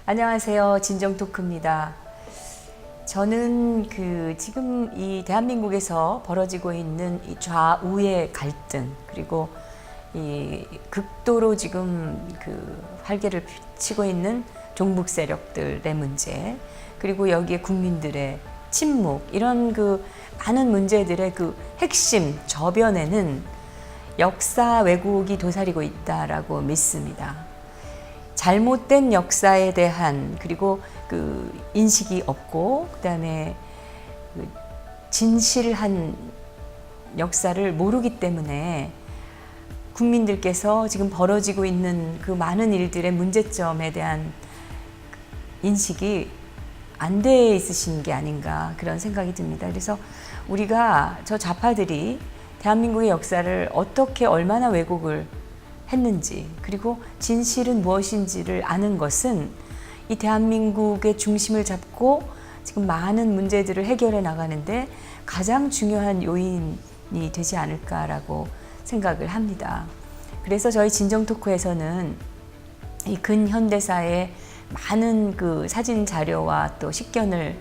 안녕하세요. 진정토크입니다. 저는 지금 이 대한민국에서 벌어지고 있는 이 좌우의 갈등, 그리고 이 극도로 지금 활개를 치고 있는 종북 세력들의 문제, 그리고 여기에 국민들의 침묵, 이런 많은 문제들의 핵심 저변에는 역사 왜곡이 도사리고 있다라고 믿습니다. 잘못된 역사에 대한, 그리고 인식이 없고, 그다음에 진실한 역사를 모르기 때문에 국민들께서 지금 벌어지고 있는 많은 일들의 문제점에 대한 인식이 안 돼 있으신 게 아닌가, 그런 생각이 듭니다. 그래서 우리가, 저 좌파들이 대한민국의 역사를 어떻게 얼마나 왜곡을 했는지, 그리고 진실은 무엇인지를 아는 것은 이 대한민국의 중심을 잡고 지금 많은 문제들을 해결해 나가는데 가장 중요한 요인이 되지 않을까라고 생각을 합니다. 그래서 저희 진정토크에서는 이 근현대사의 많은 사진 자료와 또 식견을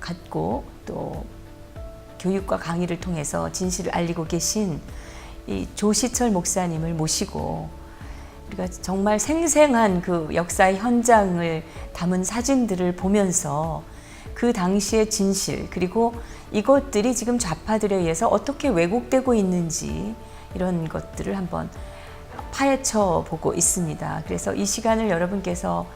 갖고, 또 교육과 강의를 통해서 진실을 알리고 계신 이 조시철 목사님을 모시고 우리가 정말 생생한 역사의 현장을 담은 사진들을 보면서 그 당시의 진실, 그리고 이것들이 지금 좌파들에 의해서 어떻게 왜곡되고 있는지, 이런 것들을 한번 파헤쳐 보고 있습니다. 그래서 이 시간을 여러분께서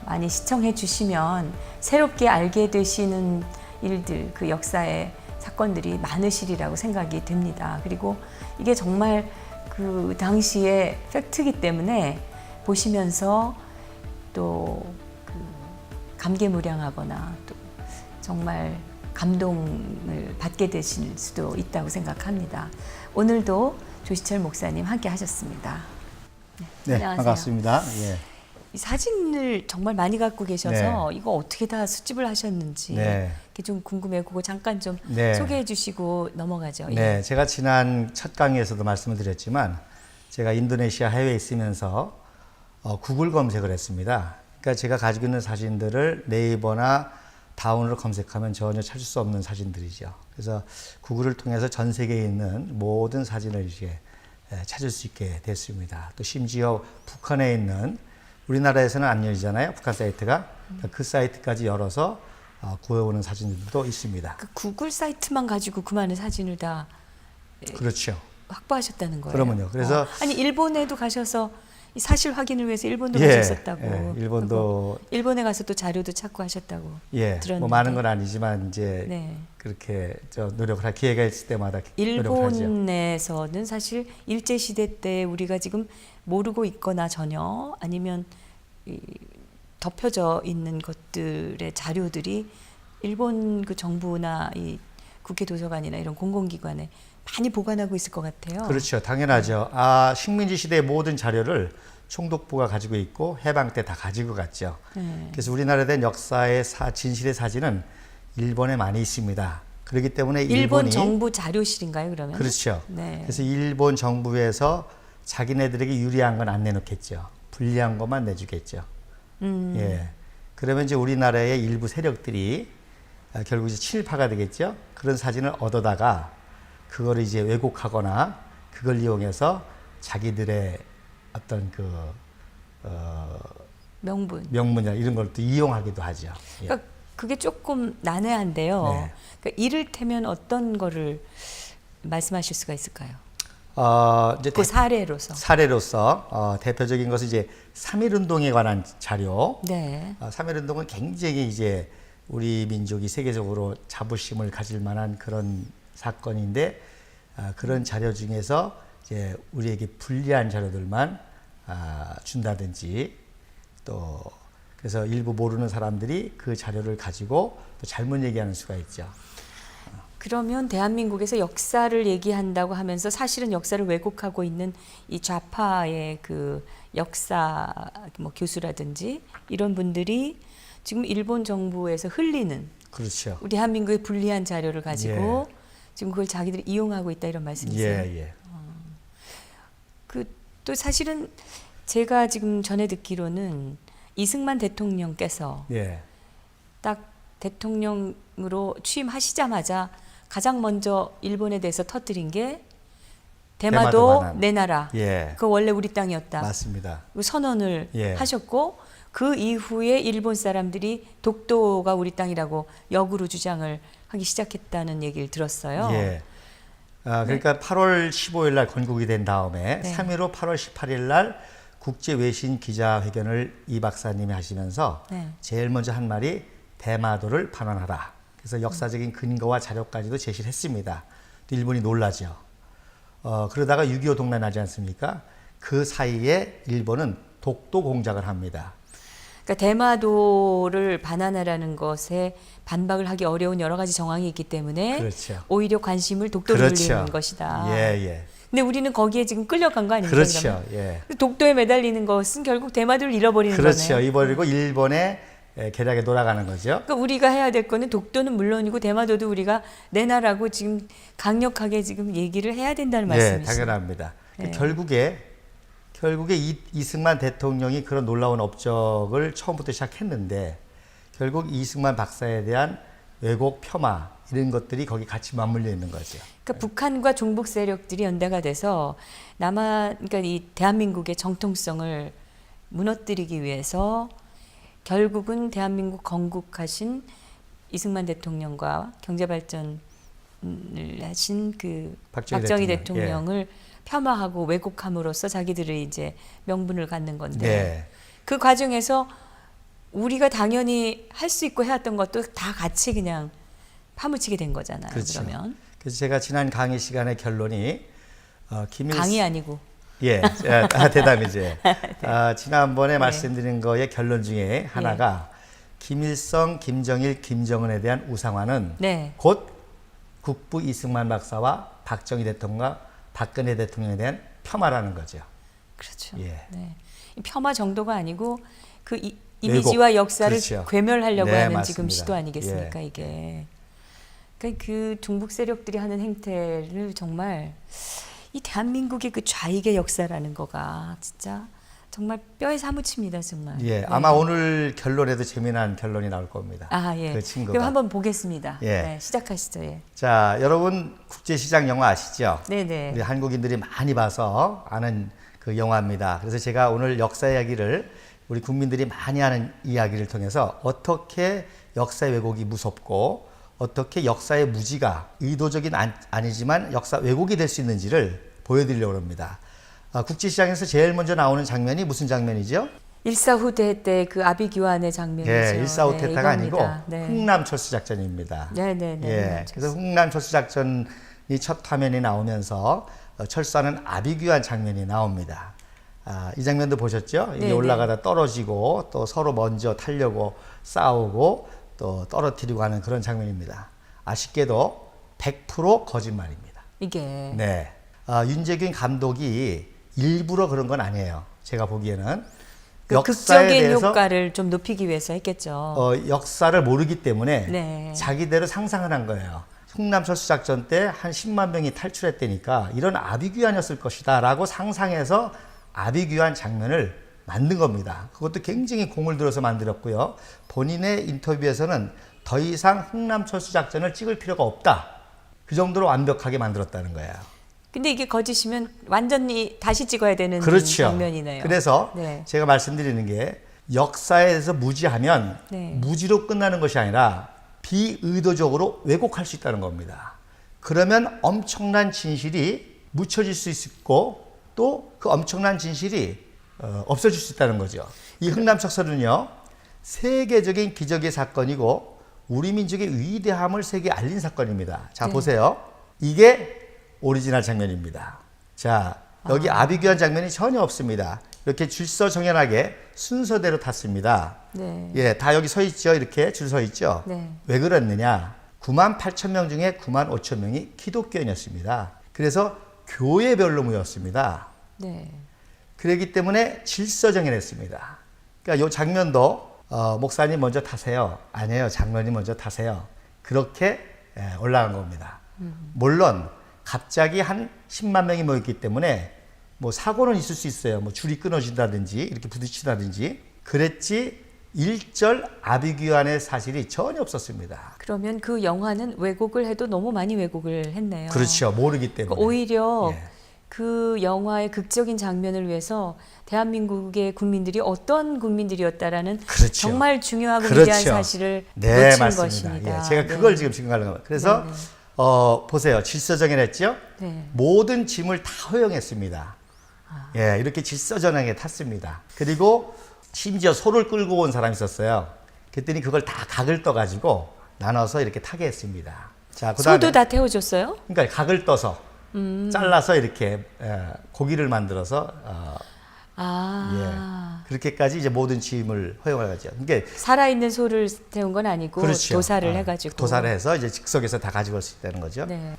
많이 시청해 주시면 새롭게 알게 되시는 일들, 역사의 사건들이 많으시리라고 생각이 됩니다. 그리고 이게 정말 당시의 팩트이기 때문에 보시면서 또 감개무량하거나 또 정말 감동을 받게 되실 수도 있다고 생각합니다. 오늘도 조시철 목사님 함께 하셨습니다. 네, 안녕하세요. 반갑습니다. 예. 이 사진을 정말 많이 갖고 계셔서 네. 이거 어떻게 다 수집을 하셨는지 그게 좀 궁금해요. 그거 잠깐 좀 소개해 주시고 넘어가죠. 네, 제가 지난 첫 강의에서도 말씀을 드렸지만 제가 인도네시아 해외에 있으면서 구글 검색을 했습니다. 그러니까 제가 가지고 있는 사진들을 네이버나 다운으로 검색하면 전혀 찾을 수 없는 사진들이죠. 그래서 구글을 통해서 전 세계에 있는 모든 사진을 이제 찾을 수 있게 됐습니다. 또 심지어 북한에 있는, 우리나라에서는 안 열리잖아요, 북한 사이트가. 그 사이트까지 열어서 구해오는 사진들도 있습니다. 구글 사이트만 가지고 그 많은 사진을 다 그렇죠. 확보하셨다는 거예요. 그러면요. 그래서 아니, 일본에도 가셔서 이 사실 확인을 위해서 일본도 가셨었다고. 일본도, 일본에 가서 또 자료도 찾고 하셨다고 들었는데. 뭐 많은 건 아니지만 이제 그렇게 노력을 할 기회가 있을 때마다 노력을 하죠. 일본에서는 사실 일제 시대 때 우리가 지금 모르고 있거나 전혀, 아니면 덮여져 있는 것들의 자료들이 일본 정부나 이 국회 도서관이나 이런 공공기관에 많이 보관하고 있을 것 같아요. 그렇죠. 당연하죠. 식민지 시대의 모든 자료를 총독부가 가지고 있고 해방 때 다 가지고 갔죠. 그래서 우리나라에 대한 역사의 진실의 사진은 일본에 많이 있습니다. 그렇기 때문에 일본 정부 자료실인가요, 그러면? 그렇죠. 그래서 일본 정부에서 자기네들에게 유리한 건 안 내놓겠죠. 불리한 것만 내주겠죠. 그러면 이제 우리나라의 일부 세력들이 결국 이제 친일파가 되겠죠. 그런 사진을 얻어다가 그거를 이제 왜곡하거나 그걸 이용해서 자기들의 어떤 명분이나 이런 걸 또 이용하기도 하죠. 그러니까 그게 조금 난해한데요. 그러니까 이를테면 어떤 거를 말씀하실 수가 있을까요? 이제 사례로서 대표적인 것은 이제 3.1운동에 관한 자료. 3.1운동은 굉장히 이제 우리 민족이 세계적으로 자부심을 가질 만한 그런 사건인데, 그런 자료 중에서 이제 우리에게 불리한 자료들만 준다든지, 또 그래서 일부 모르는 사람들이 그 자료를 가지고 또 잘못 얘기하는 수가 있죠. 그러면 대한민국에서 역사를 얘기한다고 하면서 사실은 역사를 왜곡하고 있는 이 좌파의 역사 교수라든지 이런 분들이 지금 일본 정부에서 흘리는, 그렇죠. 우리 대한민국의 불리한 자료를 가지고 지금 그걸 자기들이 이용하고 있다, 이런 말씀이세요? 또 사실은 제가 지금 전해 듣기로는 이승만 대통령께서 예. 딱 대통령으로 취임하시자마자 가장 먼저 일본에 대해서 터뜨린 게 대마도 대마도 반환. 내 나라. 예. 그거 원래 우리 땅이었다. 맞습니다. 선언을 예. 하셨고 그 이후에 일본 사람들이 독도가 우리 땅이라고 역으로 주장을 하기 시작했다는 얘기를 들었어요. 예. 그러니까 8월 15일 날 건국이 된 다음에 네. 3일 후 8월 18일 날 국제 외신 기자회견을 이 박사님이 하시면서 네. 제일 먼저 한 말이 대마도를 반환하라. 그래서 역사적인 근거와 자료까지도 제시를 했습니다. 또 일본이 놀라죠. 그러다가 6.25 동란 나지 않습니까? 그 사이에 일본은 독도 공작을 합니다. 그러니까 대마도를 반환하라는 것에 반박을 하기 어려운 여러 가지 정황이 있기 때문에 그렇죠. 오히려 관심을 독도로 그렇죠. 돌리는 것이다. 예, 예. 근데 우리는 거기에 지금 끌려간 거 아닙니까? 그렇죠. 예. 독도에 매달리는 것은 결국 대마도를 잃어버리는 그렇죠. 거네요. 이버리고 일본의 계략에 돌아가는 거죠. 그러니까 우리가 해야 될 거는 독도는 물론이고 대마도도 우리가 내 나라고 지금 강력하게 지금 얘기를 해야 된다는 네, 말씀이시죠. 당연합니다. 네. 결국에 이승만 대통령이 그런 놀라운 업적을 처음부터 시작했는데 결국 이승만 박사에 대한 왜곡, 폄하 이런 것들이 거기 같이 맞물려 있는 거죠. 그러니까 북한과 종북 세력들이 연대가 돼서 그러니까 이 대한민국의 정통성을 무너뜨리기 위해서 결국은 대한민국 건국하신 이승만 대통령과 경제발전을 하신 그 박정희 대통령을 폄하하고 왜곡함으로써 자기들의 이제 명분을 갖는 건데 네. 그 과정에서 우리가 당연히 할 수 있고 해왔던 것도 다 같이 그냥 파묻히게 된 거잖아요. 그렇죠. 그러면 그래서 제가 지난 강의 시간의 결론이 강의 아니고 예, 대담이죠. 지난번에 말씀드린 거의 결론 중에 하나가 김일성, 김정일, 김정은에 대한 우상화는 네. 곧 국부 이승만 박사와 박정희 대통령과 박근혜 대통령에 대한 폄하라는 거죠. 그렇죠. 예. 네. 이 폄하 정도가 아니고 그 이미지와 역사를 그렇죠. 괴멸하려고 네, 하는 맞습니다. 지금 시도 아니겠습니까, 예. 이게. 그러니까 그 중북 세력들이 하는 행태를 정말 이 대한민국의 그 좌익의 역사라는 거가 진짜 정말 뼈에 사무칩니다, 정말. 예, 네. 아마 오늘 결론에도 재미난 결론이 나올 겁니다. 아, 예. 그 친구가. 그럼 한번 보겠습니다. 예. 네, 시작하시죠. 예. 자, 여러분 국제시장 영화 아시죠? 네네. 우리 한국인들이 많이 봐서 아는 그 영화입니다. 그래서 제가 오늘 역사 이야기를 우리 국민들이 많이 아는 이야기를 통해서 어떻게 역사의 왜곡이 무섭고 어떻게 역사의 무지가 의도적인 아니지만 역사 왜곡이 될 수 있는지를 보여드리려고 합니다. 국제시장에서 제일 먼저 나오는 장면이 무슨 장면이죠? 일사후퇴 때 그 아비규환의 장면이죠. 예, 일사후퇴타가 네, 아니고 이겁니다. 네. 흥남철수작전입니다. 네네네. 예, 그래서 흥남철수작전이 첫 화면이 나오면서 철수하는 아비규환 장면이 나옵니다. 이 장면도 보셨죠? 이게 네네. 올라가다 떨어지고 또 서로 먼저 타려고 싸우고 또 떨어뜨리고 하는 그런 장면입니다. 아쉽게도 100% 거짓말입니다. 이게. 네. 윤재균 감독이 일부러 그런 건 아니에요. 제가 보기에는. 그 역사에 극적인 대해서 효과를 좀 높이기 위해서 했겠죠. 역사를 모르기 때문에 네. 자기대로 상상을 한 거예요. 흥남철수작전 때 한 10만 명이 탈출했다니까 이런 아비규환이었을 것이다 라고 상상해서 아비규환 장면을 만든 겁니다. 그것도 굉장히 공을 들여서 만들었고요. 본인의 인터뷰에서는 더 이상 흥남철수작전을 찍을 필요가 없다. 그 정도로 완벽하게 만들었다는 거예요. 근데 이게 거짓이면 완전히 다시 찍어야 되는 그렇죠. 장면이네요. 그래서 네. 제가 말씀드리는 게 역사에 대해서 무지하면 네. 무지로 끝나는 것이 아니라 비의도적으로 왜곡할 수 있다는 겁니다. 그러면 엄청난 진실이 묻혀질 수 있고 또 그 엄청난 진실이 없어질 수 있다는 거죠. 이 흥남척설은요 세계적인 기적의 사건이고 우리 민족의 위대함을 세계에 알린 사건입니다. 자, 네. 보세요. 이게 오리지널 장면입니다. 자, 여기 아비규환 장면이 전혀 없습니다. 이렇게 질서정연하게 순서대로 탔습니다. 네. 예, 다 여기 서 있죠. 이렇게 줄 서 있죠. 네. 왜 그랬느냐? 9만 8천 명 중에 9만 5천 명이 기독교인이었습니다. 그래서 교회별로 모였습니다. 네. 그렇기 때문에 질서정연했습니다. 그러니까 이 장면도 목사님 먼저 타세요. 아니에요. 장로님 먼저 타세요. 그렇게 올라간 겁니다. 물론 갑자기 한 10만 명이 모였기 때문에 뭐 사고는 있을 수 있어요. 뭐 줄이 끊어진다든지 이렇게 부딪힌다든지 그랬지 일절 아비규환의 사실이 전혀 없었습니다. 그러면 그 영화는 왜곡을 해도 너무 많이 왜곡을 했네요. 그렇죠. 모르기 때문에. 그러니까 오히려 예. 그 영화의 극적인 장면을 위해서 대한민국의 국민들이 어떤 국민들이었다라는 그렇죠. 정말 중요하고 그렇죠. 위대한 사실을 네, 놓친 맞습니다. 것입니다. 예, 제가 그걸 네. 지금 증거하려는 겁니다. 그래서 네, 네. 보세요. 질서정연했죠? 네. 모든 짐을 다 허용했습니다. 예, 이렇게 질서정연하게 탔습니다. 그리고 심지어 소를 끌고 온 사람이 있었어요. 그랬더니 그걸 다 각을 떠가지고 나눠서 이렇게 타게 했습니다. 자, 그다음에 소도 다 태워줬어요? 그러니까 각을 떠서 잘라서 이렇게 고기를 만들어서 예, 그렇게까지 이제 모든 짐을 허용하죠. 그러니까 살아있는 소를 태운 건 아니고 그렇죠. 도살을 해가지고. 도살을 해서 이제 즉석에서 다 가지고 올 수 있다는 거죠. 네.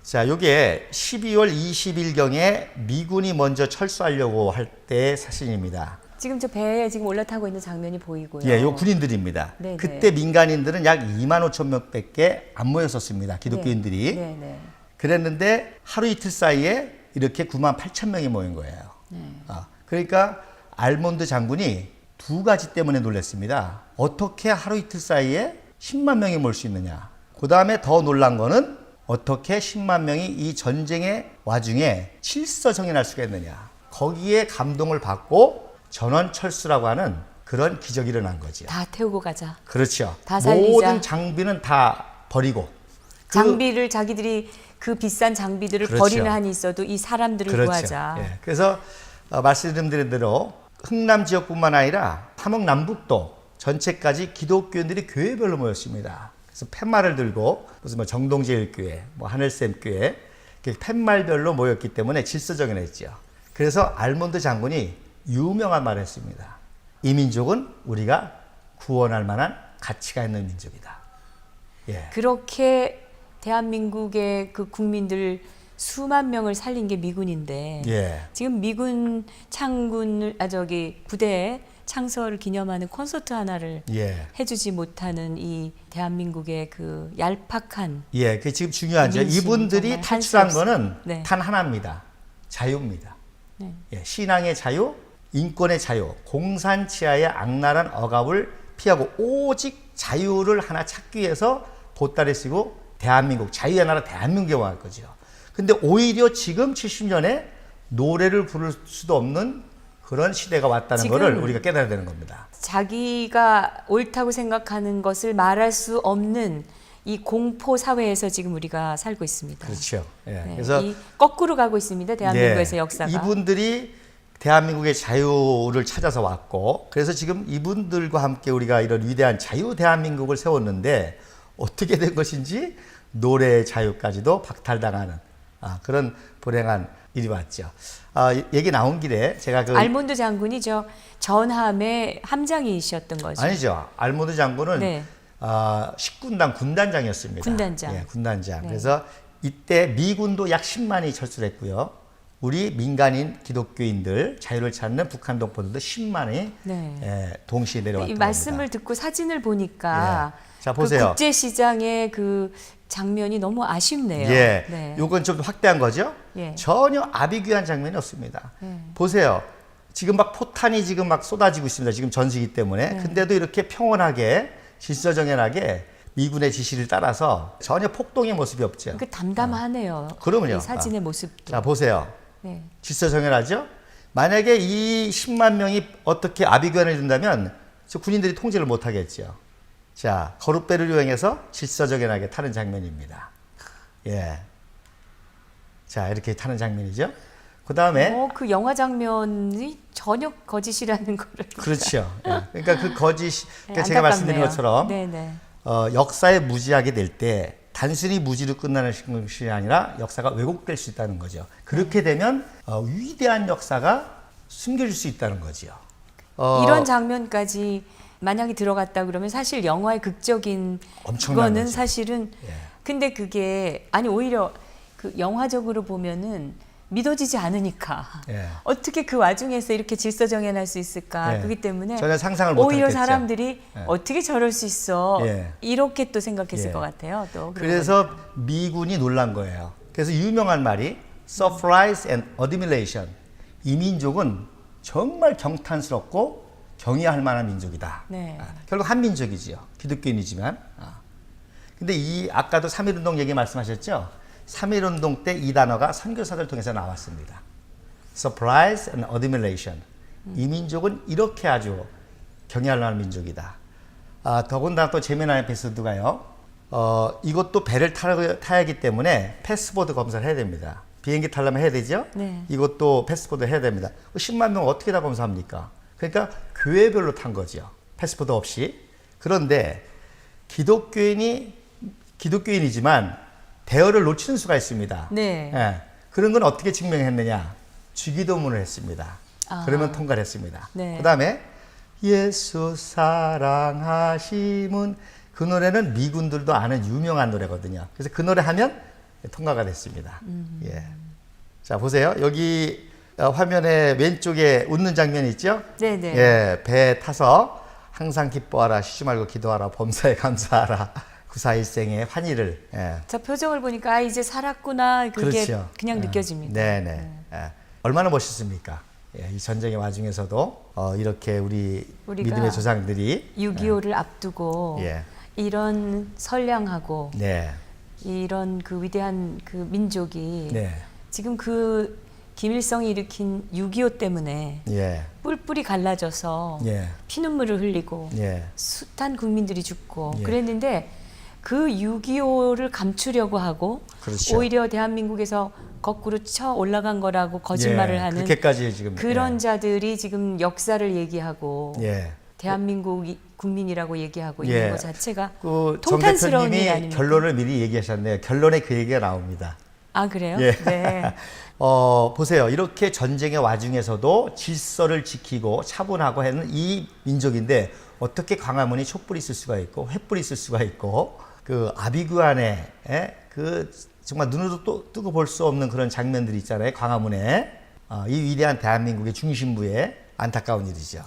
자, 요게 12월 20일경에 미군이 먼저 철수하려고 할 때의 사진입니다. 지금 저 배에 지금 올라타고 있는 장면이 보이고요. 예, 요 군인들입니다. 네네. 그때 민간인들은 약 2만 5천 명밖에 안 모였었습니다. 기독교인들이. 네, 네. 그랬는데 하루 이틀 사이에 이렇게 9만 8천 명이 모인 거예요. 네. 그러니까 알몬드 장군이 두 가지 때문에 놀랐습니다. 어떻게 하루 이틀 사이에 10만 명이 모일 수 있느냐. 그 다음에 더 놀란 거는 어떻게 10만 명이 이 전쟁의 와중에 질서정연할 수가 있느냐. 거기에 감동을 받고 전원 철수라고 하는 그런 기적이 일어난 거죠. 다 태우고 가자. 그렇죠. 다 살리자. 모든 장비는 다 버리고. 장비를 자기들이 그 비싼 장비들을 그렇죠. 버리는 한이 있어도 이 사람들을 그렇죠. 구하자. 예. 그래서 말씀드린 대로 흥남 지역뿐만 아니라 함흥 남북도 전체까지 기독교인들이 교회별로 모였습니다. 그래서 팻말을 들고 무슨 뭐 정동제일교회, 뭐 하늘샘교회 이렇게 팻말별로 모였기 때문에 질서정연했죠. 그래서 알몬드 장군이 유명한 말을 했습니다. 이 민족은 우리가 구원할 만한 가치가 있는 민족이다. 예. 그렇게 대한민국의 그 국민들 수만 명을 살린 게 미군인데 예. 지금 미군 창군을 부대에 창설을 기념하는 콘서트 하나를 예. 해주지 못하는 이 대한민국의 그 얄팍한 예. 그 지금 중요하죠. 민심, 이분들이 정말 탈출한 할수 없- 거는 네. 단 하나입니다. 자유입니다. 네. 예. 신앙의 자유, 인권의 자유, 공산치하의 악랄한 억압을 피하고 오직 자유를 하나 찾기 위해서 보따리 쓰고 대한민국, 자유의 나라 대한민국에 와 거죠. 근데 오히려 지금 70년에 노래를 부를 수도 없는 그런 시대가 왔다는 지금 것을 우리가 깨달아야 되는 겁니다. 자기가 옳다고 생각하는 것을 말할 수 없는 이 공포 사회에서 지금 우리가 살고 있습니다. 그렇죠. 예. 네, 그래서 이 거꾸로 가고 있습니다. 대한민국에서 예, 역사가. 이분들이 대한민국의 자유를 찾아서 왔고, 그래서 지금 이분들과 함께 우리가 이런 위대한 자유 대한민국을 세웠는데 어떻게 된 것인지 노래의 자유까지도 박탈당하는 그런 불행한 일이 왔죠. 얘기 나온 길에 제가 알몬드 장군이 저 전함의 함장이셨던 거죠. 아니죠. 알몬드 장군은 네. 10군단 군단장이었습니다. 군단장. 예, 군단장. 네. 그래서 이때 미군도 약 10만이 철수를 했고요. 우리 민간인 기독교인들 자유를 찾는 북한 동포들도 10만이 네. 동시에 내려왔던 이 겁니다. 말씀을 듣고 사진을 보니까 예. 자, 보세요. 그 국제 시장의 그 장면이 너무 아쉽네요. 예, 네. 요건 좀 확대한 거죠. 예. 전혀 아비규환 장면이 없습니다. 예. 보세요. 지금 막 포탄이 지금 막 쏟아지고 있습니다. 지금 전시기 때문에. 네. 근데도 이렇게 평온하게 질서정연하게 미군의 지시를 따라서 전혀 폭동의 모습이 없죠. 그 담담하네요. 그러면요. 이 사진의 모습도. 자, 보세요. 네. 질서정연하죠? 만약에 이 10만 명이 어떻게 아비규환을 준다면 저 군인들이 통제를 못 하겠죠. 자, 거룻배를 이용해서 질서정연하게 타는 장면입니다. 예. 자, 이렇게 타는 장면이죠. 그 다음에 그 영화 장면이 전혀 거짓이라는 거를. 그렇죠. 예. 그러니까 그 거짓, 그러니까 네, 제가 말씀드린 안타깝네요. 것처럼 네네. 역사에 무지하게 될 때 단순히 무지로 끝나는 것이 아니라 역사가 왜곡될 수 있다는 거죠. 그렇게 되면 위대한 역사가 숨겨질 수 있다는 거죠. 이런 장면까지 만약에 들어갔다 그러면 사실 영화의 극적인 엄청난 거는 거죠. 사실은 예. 근데 그게 아니 오히려 그 영화적으로 보면은 믿어지지 않으니까 예. 어떻게 그 와중에서 이렇게 질서정연할 수 있을까. 예. 그렇기 때문에 전혀 상상을 못 오히려 했겠죠. 사람들이 예. 어떻게 저럴 수 있어 예. 이렇게 또 생각했을 예. 것 같아요. 또 그래서 미군이 놀란 거예요. 그래서 유명한 말이 surprise and admiration. 이 민족은 정말 경탄스럽고 경의할 만한 민족이다. 네. 결국 한 민족이지요. 기독교인이지만. 근데 이 아까도 3.1운동 얘기 말씀하셨죠? 3.1운동 때 이 단어가 선교사들 통해서 나왔습니다. Surprise and admiration. 이 민족은 이렇게 아주 경외할 만한 민족이다. 더군다나 또 재미난 에피소드가요. 이것도 배를 타야 하기 때문에 패스포드 검사를 해야 됩니다. 비행기 타려면 해야 되죠? 네. 이것도 패스포드 해야 됩니다. 10만 명 어떻게 다 검사합니까? 그러니까 교회별로 탄 거죠. 패스포드 없이. 그런데 기독교인이지만 대어를 놓치는 수가 있습니다. 네. 예. 그런 건 어떻게 증명했느냐? 주기도문을 했습니다. 그러면 통과를 했습니다. 네. 그 다음에 예수 사랑하심은 그 노래는 미군들도 아는 유명한 노래거든요. 그래서 그 노래 하면 통과가 됐습니다. 예. 자, 보세요. 여기 화면에 왼쪽에 웃는 장면이 있죠? 네네. 예, 배에 타서 항상 기뻐하라, 쉬지 말고 기도하라, 범사에 감사하라, 구사일생의 환희를. 예. 저 표정을 보니까 이제 살았구나 그게 그렇죠. 그냥 느껴집니다. 네네. 예. 얼마나 멋있습니까? 예, 이 전쟁의 와중에서도 이렇게 우리가 믿음의 조상들이 6.25를 앞두고 예. 이런 선량하고 네. 이런 그 위대한 그 민족이 네. 지금 그 김일성이 일으킨 6.25 때문에 예. 뿔뿔이 갈라져서 예. 피눈물을 흘리고 예. 숱한 국민들이 죽고 예. 그랬는데 그 6.25를 감추려고 하고 그렇죠. 오히려 대한민국에서 거꾸로 쳐 올라간 거라고 거짓말을 예. 하는 그렇게까지 지금 그런 예. 자들이 지금 역사를 얘기하고 예. 대한민국 국민이라고 얘기하고 예. 있는 것 자체가 정 통탄스러운 일 대표님이 아닙니까? 결론을 미리 얘기하셨네요. 결론에 그 얘기가 나옵니다. 아 그래요? 예. 네. 보세요. 이렇게 전쟁의 와중에서도 질서를 지키고 차분하고 하는 이 민족인데 어떻게 광화문이 촛불이 있을 수가 있고 횃불이 있을 수가 있고 그 아비규환에 그 정말 눈으로 또 뜨고 볼 수 없는 그런 장면들이 있잖아요. 광화문에 이 위대한 대한민국의 중심부에 안타까운 일이죠.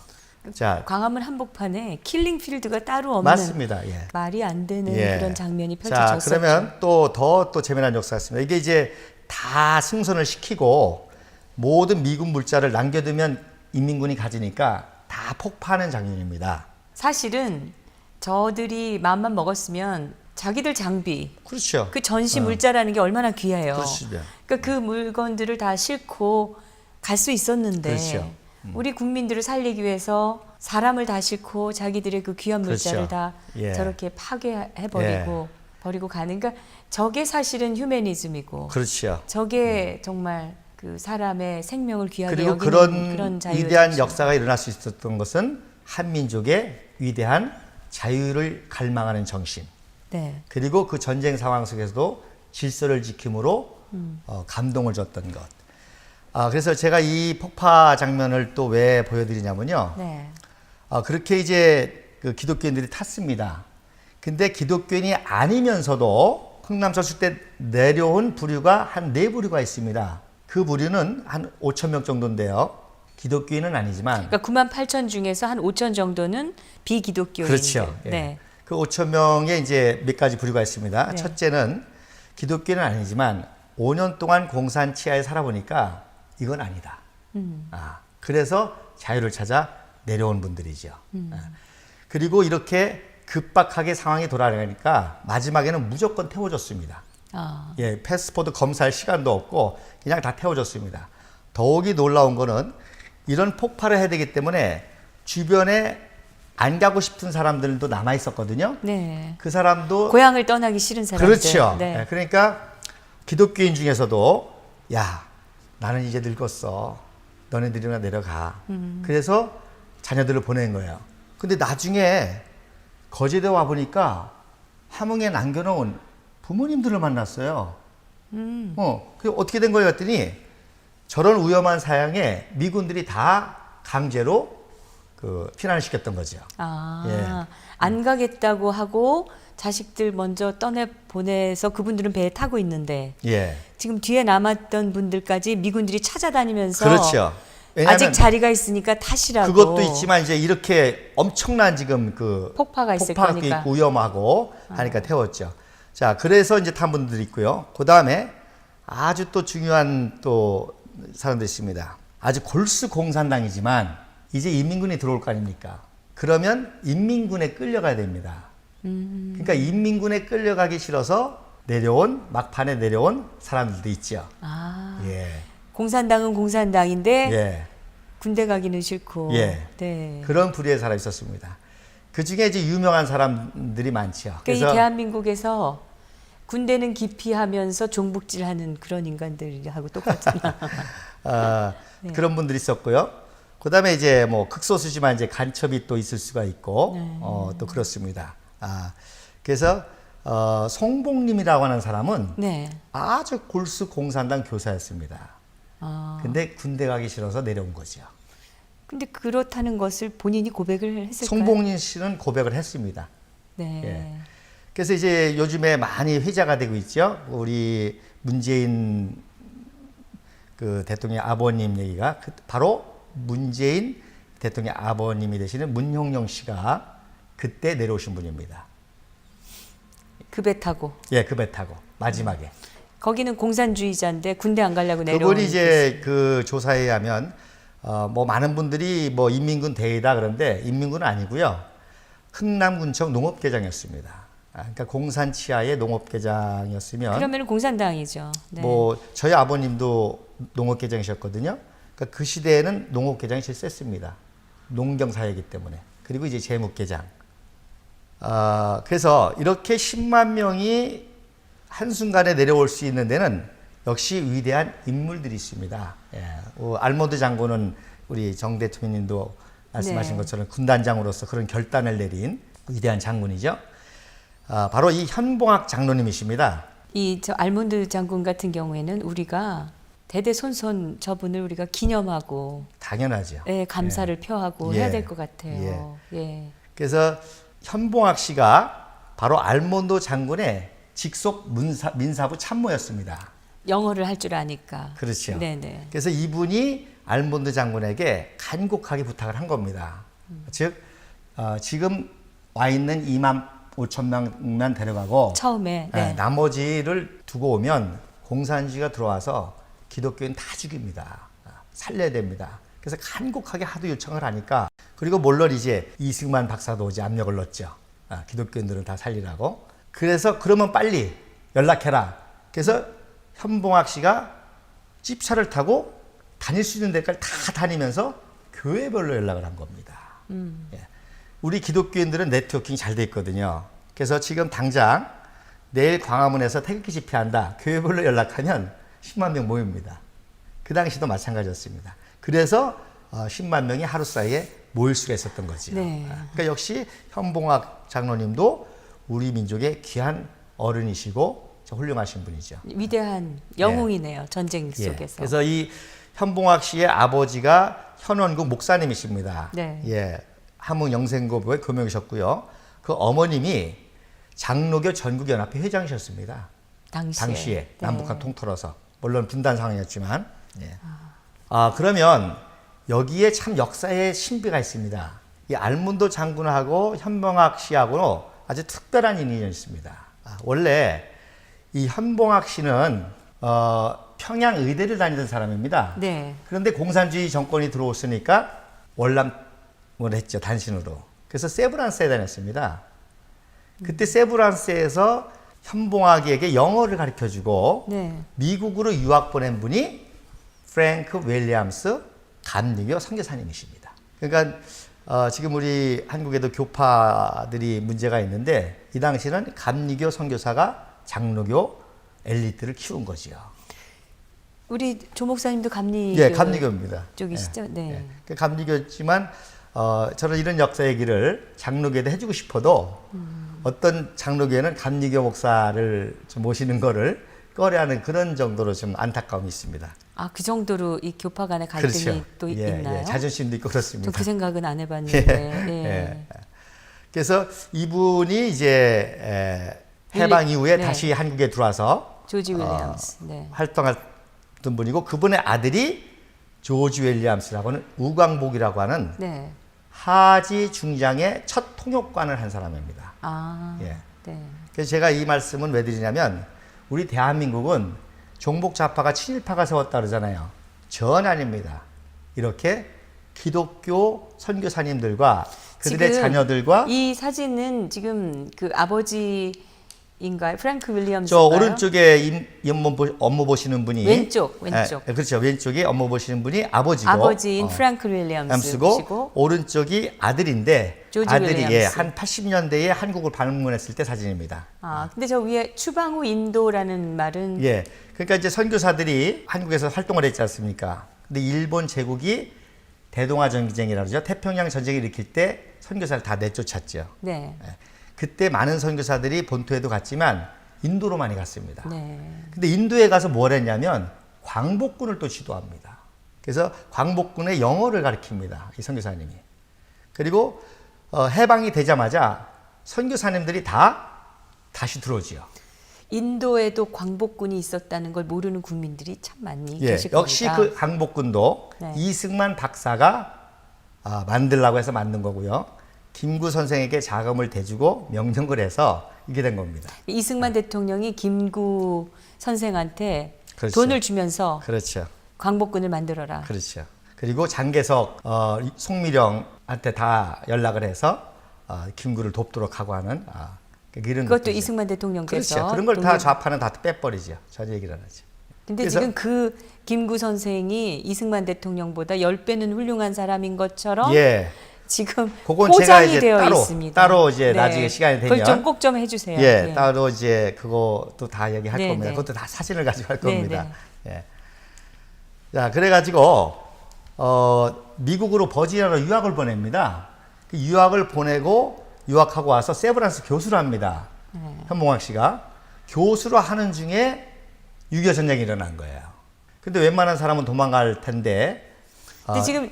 자, 광화문 한복판에 킬링필드가 따로 없는 맞습니다. 예. 말이 안 되는 예. 그런 장면이 자, 펼쳐졌었죠. 그러면 또 재미난 역사가 있습니다. 이게 이제 다 승선을 시키고 모든 미군 물자를 남겨두면 인민군이 가지니까 다 폭파하는 장면입니다. 사실은 저들이 마음만 먹었으면 자기들 장비, 그렇죠. 그 전시 물자라는 게 얼마나 귀해요. 그렇죠. 그러니까 그 물건들을 다 싣고 갈 수 있었는데 그렇죠. 우리 국민들을 살리기 위해서 사람을 다 싣고 자기들의 그 귀한 물자를 그렇죠. 다 예. 저렇게 파괴해버리고 버리고 가는 그러니까 저게 사실은 휴머니즘이고 그렇죠. 저게 정말 그 사람의 생명을 귀하게 그리고 여기는 그런 자유를 위대한 주죠. 역사가 일어날 수 있었던 것은 한민족의 위대한 자유를 갈망하는 정신. 네. 그리고 그 전쟁 상황 속에서도 질서를 지킴으로 감동을 줬던 것. 그래서 제가 이 폭파 장면을 또 왜 보여드리냐면요. 네. 그렇게 이제 그 기독교인들이 탔습니다. 근데 기독교인이 아니면서도 흥남철수 때 내려온 부류가 한 4부류가 있습니다. 그 부류는 한 5천 명 정도인데요. 기독교인은 아니지만. 그러니까 98,000 중에서 한 5,000 정도는 비기독교인들. 그렇죠. 예. 네. 그 5천 명의 이제 몇 가지 부류가 있습니다. 네. 첫째는 기독교인은 아니지만 5년 동안 공산 치하에 살아보니까 이건 아니다. 그래서 자유를 찾아 내려온 분들이죠. 그리고 이렇게 급박하게 상황이 돌아가니까 마지막에는 무조건 태워줬습니다. 예, 패스포드 검사할 시간도 없고 그냥 다 태워줬습니다. 더욱이 놀라운 거는 이런 폭발을 해야 되기 때문에 주변에 안 가고 싶은 사람들도 남아 있었거든요. 네. 그 사람도 고향을 떠나기 싫은 사람들. 그렇죠. 네. 예, 그러니까 기독교인 중에서도 야 나는 이제 늙었어. 너네들이나 내려가. 그래서 자녀들을 보낸 거예요. 근데 나중에 거제도에 와 보니까 함흥에 남겨놓은 부모님들을 만났어요. 그 어떻게 된 거예요? 했더니 저런 위험한 사양에 미군들이 다 강제로 그 피난을 시켰던 거죠. 예. 안 가겠다고 하고 자식들 먼저 떠내 보내서 그분들은 배에 타고 있는데 예. 지금 뒤에 남았던 분들까지 미군들이 찾아다니면서 그렇죠. 아직 자리가 있으니까 타시라고. 그것도 있지만 이제 이렇게 엄청난 지금 그 폭파가 있을 폭파가 거니까. 있고 위험하고 하니까 태웠죠. 자, 그래서 이제 탄 분들이 있고요. 그 다음에 아주 또 중요한 또 사람들이 있습니다. 아주 골수 공산당이지만 이제 인민군이 들어올 거 아닙니까? 그러면 인민군에 끌려가야 됩니다. 그러니까 인민군에 끌려가기 싫어서 막판에 내려온 사람들도 있죠. 아, 예. 공산당은 공산당인데 예. 군대 가기는 싫고. 예. 네. 그런 부류의 사람이 있었습니다. 그 중에 이제 유명한 사람들이 많죠. 그러니까 이 대한민국에서 군대는 기피하면서 종북질하는 그런 인간들하고 똑같잖아. 네. 그런 분들이 있었고요. 그다음에 이제 뭐 극소수지만 이제 간첩이 또 있을 수가 있고 네. 또 그렇습니다. 그래서 송복림이라고 하는 사람은 네. 아주 골수 공산당 교사였습니다. 아, 근데 군대 가기 싫어서 내려온 거죠. 근데 그렇다는 것을 본인이 고백을 했을까요? 송복림 씨는 고백을 했습니다. 네. 예. 그래서 이제 요즘에 많이 회자가 되고 있죠. 우리 문재인 그 대통령 아버님 얘기가 바로 문재인 대통령 아버님이 되시는 문형용 씨가 그때 내려오신 분입니다. 그 배 타고. 예, 그 배 타고 마지막에. 거기는 공산주의자인데 군대 안 가려고 내려온. 그분이 이제 그 조사에 의하면 뭐 많은 분들이 뭐 인민군 대위다 그런데 인민군은 아니고요. 흥남군청 농업계장이었습니다. 그러니까 공산 치하의 농업계장이었으면 그러면 공산당이죠. 네. 뭐 저희 아버님도 농업계장이셨거든요. 그러니까 그 시대에는 농업계장이 제일 셌습니다. 농경사회이기 때문에. 그리고 이제 재무계장. 그래서 이렇게 10만 명이 한순간에 내려올 수 있는 데는 역시 위대한 인물들이 있습니다. 예. 알몬드 장군은 우리 정 대통령님도 말씀하신 네. 것처럼 군단장으로서 그런 결단을 내린 위대한 장군이죠. 바로 이 현봉학 장로님이십니다. 이 저 알몬드 장군 같은 경우에는 우리가 대대손손 저분을 우리가 기념하고 당연하죠. 예, 감사를 표하고 예. 해야 될 것 같아요. 예. 그래서 현봉학 씨가 바로 알몬드 장군의 직속 민사부 참모였습니다. 영어를 할 줄 아니까. 그렇죠. 네네. 그래서 이분이 알몬드 장군에게 간곡하게 부탁을 한 겁니다. 즉 지금 와 있는 2만 5천 명만 데려가고 처음에. 네. 나머지를 두고 오면 공산주의가 들어와서 기독교인 다 죽입니다. 살려야 됩니다. 그래서 간곡하게 하도 요청을 하니까 그리고 물론 이제 이승만 박사도 이제 압력을 넣었죠. 기독교인들은 다 살리라고. 그래서 그러면 빨리 연락해라. 그래서 현봉학 씨가 집차를 타고 다닐 수 있는 데까지 다 다니면서 교회별로 연락을 한 겁니다. 예. 우리 기독교인들은 네트워킹이 잘 돼 있거든요. 그래서 지금 당장 내일 광화문에서 태극기 집회한다. 교회별로 연락하면 10만 명 모입니다. 그 당시도 마찬가지였습니다. 그래서 10만 명이 하루 사이에 모일 수가 있었던 거죠. 네. 그러니까 역시 현봉학 장로님도 우리 민족의 귀한 어른이시고 훌륭하신 분이죠. 위대한 영웅이네요. 전쟁 예. 속에서. 그래서 이 현봉학 씨의 아버지가 현원국 목사님이십니다. 네. 예. 함흥 영생고교에 교명이셨고요. 그 어머님이 장로교 전국연합회 회장이셨습니다. 당시에 네. 남북한 통틀어서 물론 분단 상황이었지만. 예. 그러면 여기에 참 역사의 신비가 있습니다. 이 알몬드 장군하고 현봉학 씨하고는 아주 특별한 인연이 있습니다. 원래 이 현봉학 씨는 평양 의대를 다니던 사람입니다. 네. 그런데 공산주의 정권이 들어왔으니까 월남을 했죠, 단신으로. 그래서 세브란스에 다녔습니다. 그때 세브란스에서 현봉학에게 영어를 가르쳐주고 네. 미국으로 유학 보낸 분이 프랭크 윌리엄스 감리교 선교사님이십니다. 그러니까 지금 우리 한국에도 교파들이 문제가 있는데 이 당시는 감리교 선교사가 장로교 엘리트를 키운 거지요. 우리 조 목사님도 감리 예, 감리교입니다. 쪽이시죠? 예, 네. 예. 그 감리교였지만 저는 이런 역사 얘기를 장로교에도 해주고 싶어도 어떤 장로교에는 감리교 목사를 좀 모시는 거를 꺼려하는 그런 정도로 좀 안타까움이 있습니다. 그 정도로 이 교파 간의 갈등이 그렇죠. 또 예, 있나요? 예, 자존심도 있고 그렇습니다. 저 그 생각은 안 해봤는데. 예. 예. 그래서 이분이 이제 해방 이후에 네. 다시 한국에 들어와서 조지 윌리엄스. 네. 활동했던 분이고 그분의 아들이 조지 윌리엄스라고 하는 우광복이라고 하는 네. 하지 중장의 첫 통역관을 한 사람입니다. 예. 네. 그래서 제가 이 말씀은 왜 드리냐면 우리 대한민국은 종북 좌파가 친일파가 세웠다 그러잖아요. 전혀 아닙니다. 이렇게 기독교 선교사님들과 그들의 지금 자녀들과 이 사진은 지금 그 아버지인가요? 프랭크 윌리엄스. 저 오른쪽에 업무 보시는 분이 왼쪽. 그렇죠. 왼쪽에 업무 보시는 분이 아버지고 아버지인 프랭크 윌리엄스고 고 오른쪽이 아들인데 조지 아들이 윌리엄스. 한 80년대에 한국을 방문했을 때 사진입니다. 아, 근데 저 위에 추방 후 인도라는 말은 예. 그러니까 이제 선교사들이 한국에서 활동을 했지 않습니까? 근데 일본 제국이 대동아 전쟁이라 그러죠. 태평양 전쟁을 일으킬 때 선교사를 다 내쫓았죠. 네. 예. 그때 많은 선교사들이 본토에도 갔지만 인도로 많이 갔습니다. 네. 근데 인도에 가서 뭘 했냐면 광복군을 또 지도합니다. 그래서 광복군의 영어를 가르칩니다. 이 선교사님이. 그리고 해방이 되자마자 선교사님들이 다시 들어오지요. 인도에도 광복군이 있었다는 걸 모르는 국민들이 참 많이 예, 계실 겁니다. 역시 그 광복군도 네. 이승만 박사가 만들라고 해서 만든 거고요. 김구 선생에게 자금을 대주고 명령을 해서 이게 된 겁니다. 이승만 대통령이 김구 선생한테 그렇죠. 돈을 주면서 그렇죠. 광복군을 만들어라. 그렇죠. 그리고 장개석, 송미령한테 다 연락을 해서 김구를 돕도록 하고 하는 이런 그것도 것들이죠. 이승만 대통령께서 그렇죠. 그런 걸 다 좌파는 다 빼버리죠. 전혀 얘기를 안 하죠. 근데 그래서- 지금 그 김구 선생이 이승만 대통령보다 10배는 훌륭한 사람인 것처럼 예. 지금 그건 제가 포장이 이제 되어 따로 있습니다. 따로 이제 나중에 시간이 되면 그걸 좀 꼭 좀 해주세요. 예, 네. 따로 이제 그것도 다 얘기할 네, 겁니다. 네. 그것도 다 사진을 가지고 할 네, 겁니다. 예. 자, 그래가지고 미국으로 버지니아로 유학을 보냅니다. 그 유학을 보내고 유학하고 와서 세브란스 교수를 합니다. 현봉학 씨가 교수로 하는 중에 6.25 전쟁이 일어난 거예요. 근데 웬만한 사람은 도망갈 텐데. 근데 지금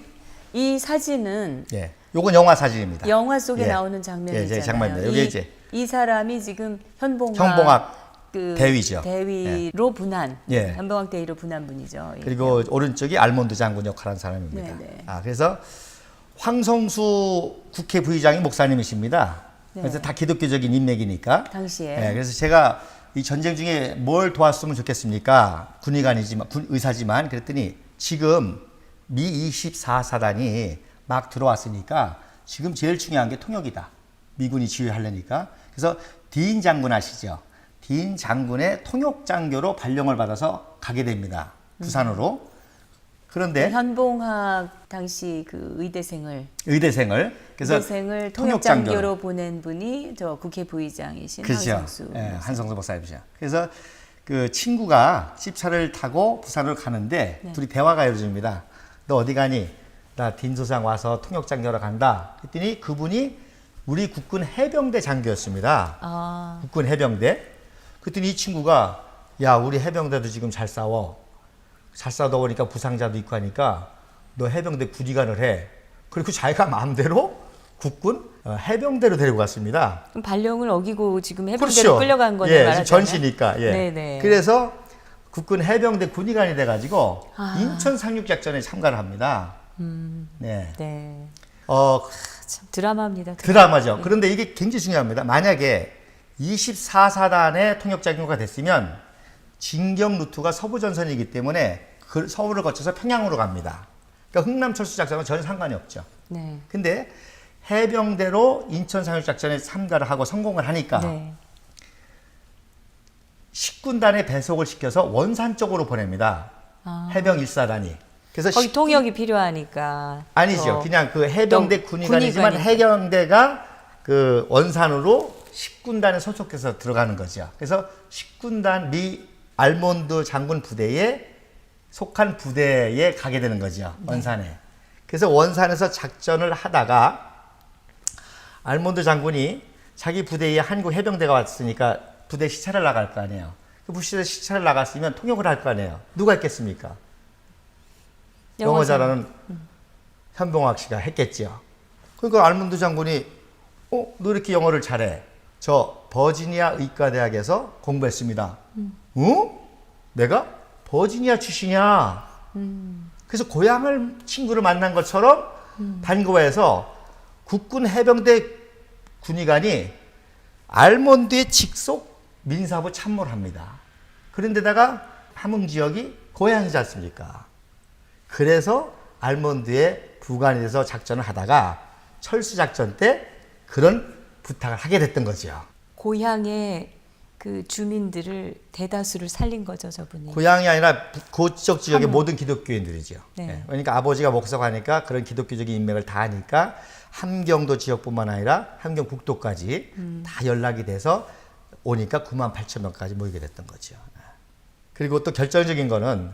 이 사진은 예, 요건 영화 사진입니다. 영화 속에 예. 나오는 예, 장면이잖아요. 장면입니다. 여기 이제 이 사람이 지금 현봉학 그 대위죠. 대위로 분한. 예. 현봉학 대위로 분한 분이죠. 예. 그리고 오른쪽이 알몬드 장군 역할한 사람입니다. 네, 네. 그래서 황성수 국회 부의장이 목사님이십니다. 네. 그래서 다 기독교적인 인맥이니까. 당시에. 네, 그래서 제가 이 전쟁 중에 뭘 도왔으면 좋겠습니까? 군의관이지만 의사지만 그랬더니 지금 미 24사단이 막 들어왔으니까 지금 제일 중요한 게 통역이다. 미군이 지휘하려니까. 그래서 딘 장군 아시죠? 딘 장군의 통역 장교로 발령을 받아서 가게 됩니다. 부산으로. 그런데 현봉학 당시 그 의대생을 그래서 의대생을 통역 통역장교로 보낸 분이 저 국회 부의장이신 그렇죠. 한성수. 예, 한성수 목사님이죠. 그래서 그 친구가 집차를 타고 부산을 가는데 네. 둘이 대화가 이루어집니다. 너 어디 가니? 나 딘소상 와서 통역장교로 간다. 했더니 그분이 우리 국군 해병대 장교였습니다. 아, 국군 해병대. 그랬더니 이 친구가 야 우리 해병대도 지금 잘 싸워. 잘 싸우다 보니까 부상자도 있고 하니까 너 해병대 군의관을 해. 그리고 자기가 마음대로 국군 해병대로 데리고 갔습니다. 그럼 발령을 어기고 지금 해병대로 그렇죠. 끌려간 거네 예, 말하자면. 전시니까. 예. 네네. 그래서 국군 해병대 군의관이 돼가지고 아. 인천 상륙작전에 참가를 합니다. 네. 네. 참 드라마입니다. 드라마죠. 그런데 이게 굉장히 중요합니다. 만약에 24사단의 통역장교가 됐으면 진경 루트가 서부전선이기 때문에 그 서울을 거쳐서 평양으로 갑니다. 그러니까 흥남철수 작전은 전혀 상관이 없죠. 네. 근데 해병대로 인천 상륙작전에 참가를 하고 성공을 하니까 네. 10군단에 배속을 시켜서 원산 쪽으로 보냅니다. 해병 1사단이. 그래서 거기 통역이 필요하니까. 아니죠. 그냥 그 해병대 군의관이지만 군의관이니까. 해병대가 그 원산으로 10군단에 소속해서 들어가는 거죠. 그래서 10군단 미 알몬드 장군 부대에 속한 부대에 가게 되는 거죠. 원산에. 그래서 원산에서 작전을 하다가 알몬드 장군이 자기 부대에 한국 해병대가 왔으니까 부대 시찰을 나갈 거 아니에요. 그 부대 시찰을 나갔으면 통역을 할 거 아니에요. 누가 했겠습니까? 영어 잘하는 현봉학 씨가 했겠죠. 그러니까 알몬드 장군이 너 이렇게 영어를 잘해. 저 버지니아 의과대학에서 공부했습니다. 내가 버지니아 출신이야. 그래서 고향을 친구를 만난 것처럼 반가워해서 국군 해병대 군의관이 알몬드의 직속 민사부 참모를 합니다. 그런데다가 함흥 지역이 고향이지 않습니까? 그래서 알몬드의 구간에서 작전을 하다가 철수 작전 때 그런 부탁을 하게 됐던 거죠. 고향의 그 주민들을 대다수를 살린 거죠, 저분이. 고향이 아니라 그쪽 지역의 함흥. 모든 기독교인들이죠. 네. 예. 그러니까 아버지가 목사가니까 그런 기독교적인 인맥을 다 하니까 함경도 지역뿐만 아니라 함경 국도까지 다 연락이 돼서 오니까 98,000명까지 모이게 됐던 거죠. 그리고 또 결정적인 거는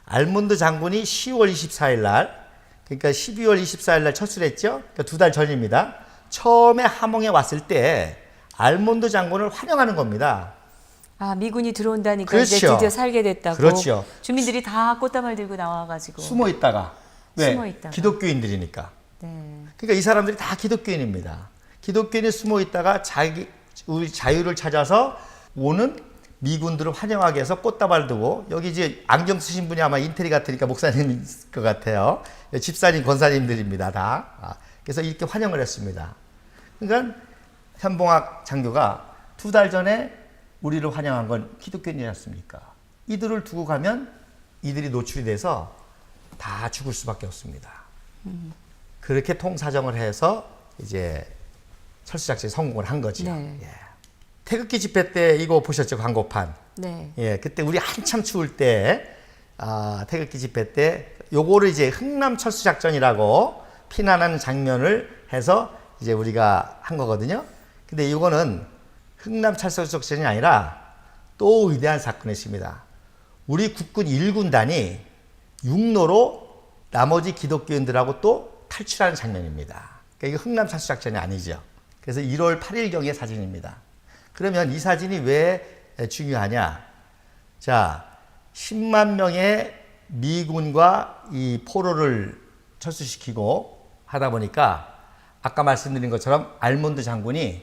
알몬드 장군이 10월 24일 날, 그러니까 12월 24일 날 철수를 했죠. 그러니까 2달 전입니다. 처음에 함흥에 왔을 때 알몬드 장군을 환영하는 겁니다. 아, 미군이 들어온다니까 그렇죠. 이제 드디어 살게 됐다고. 그렇죠. 주민들이 다 꽃다발 들고 나와가지고. 숨어 있다가. 왜? 숨어 있다가. 기독교인들이니까. 네. 그러니까 이 사람들이 다 기독교인입니다. 기독교인이 숨어 있다가 우리 자유를 찾아서 오는 미군들을 환영하기 위해서 꽃다발 두고, 여기 이제 안경 쓰신 분이 아마 인테리 같으니까 목사님일 것 같아요. 집사님, 권사님들입니다, 다. 그래서 이렇게 환영을 했습니다. 그러니까 현봉학 장교가 2달 전에 우리를 환영한 건 기독교인이었습니까? 이들을 두고 가면 이들이 노출이 돼서 다 죽을 수밖에 없습니다. 그렇게 통사정을 해서 이제 철수작전에 성공을 한 거죠. 네. 예. 태극기 집회 때 이거 보셨죠? 광고판. 네. 예, 그때 우리 한참 추울 때, 태극기 집회 때 요거를 이제 흥남 철수작전이라고 피난하는 장면을 해서 이제 우리가 한 거거든요. 근데 이거는 흥남 철수작전이 아니라 또 위대한 사건이 있습니다. 우리 국군 1군단이 육로로 나머지 기독교인들하고 또 탈출하는 장면입니다. 그러니까 이거 흥남 철수작전이 아니죠. 그래서 1월 8일경의 사진입니다. 그러면 이 사진이 왜 중요하냐? 자, 10만 명의 미군과 이 포로를 철수시키고 하다 보니까 아까 말씀드린 것처럼 알몬드 장군이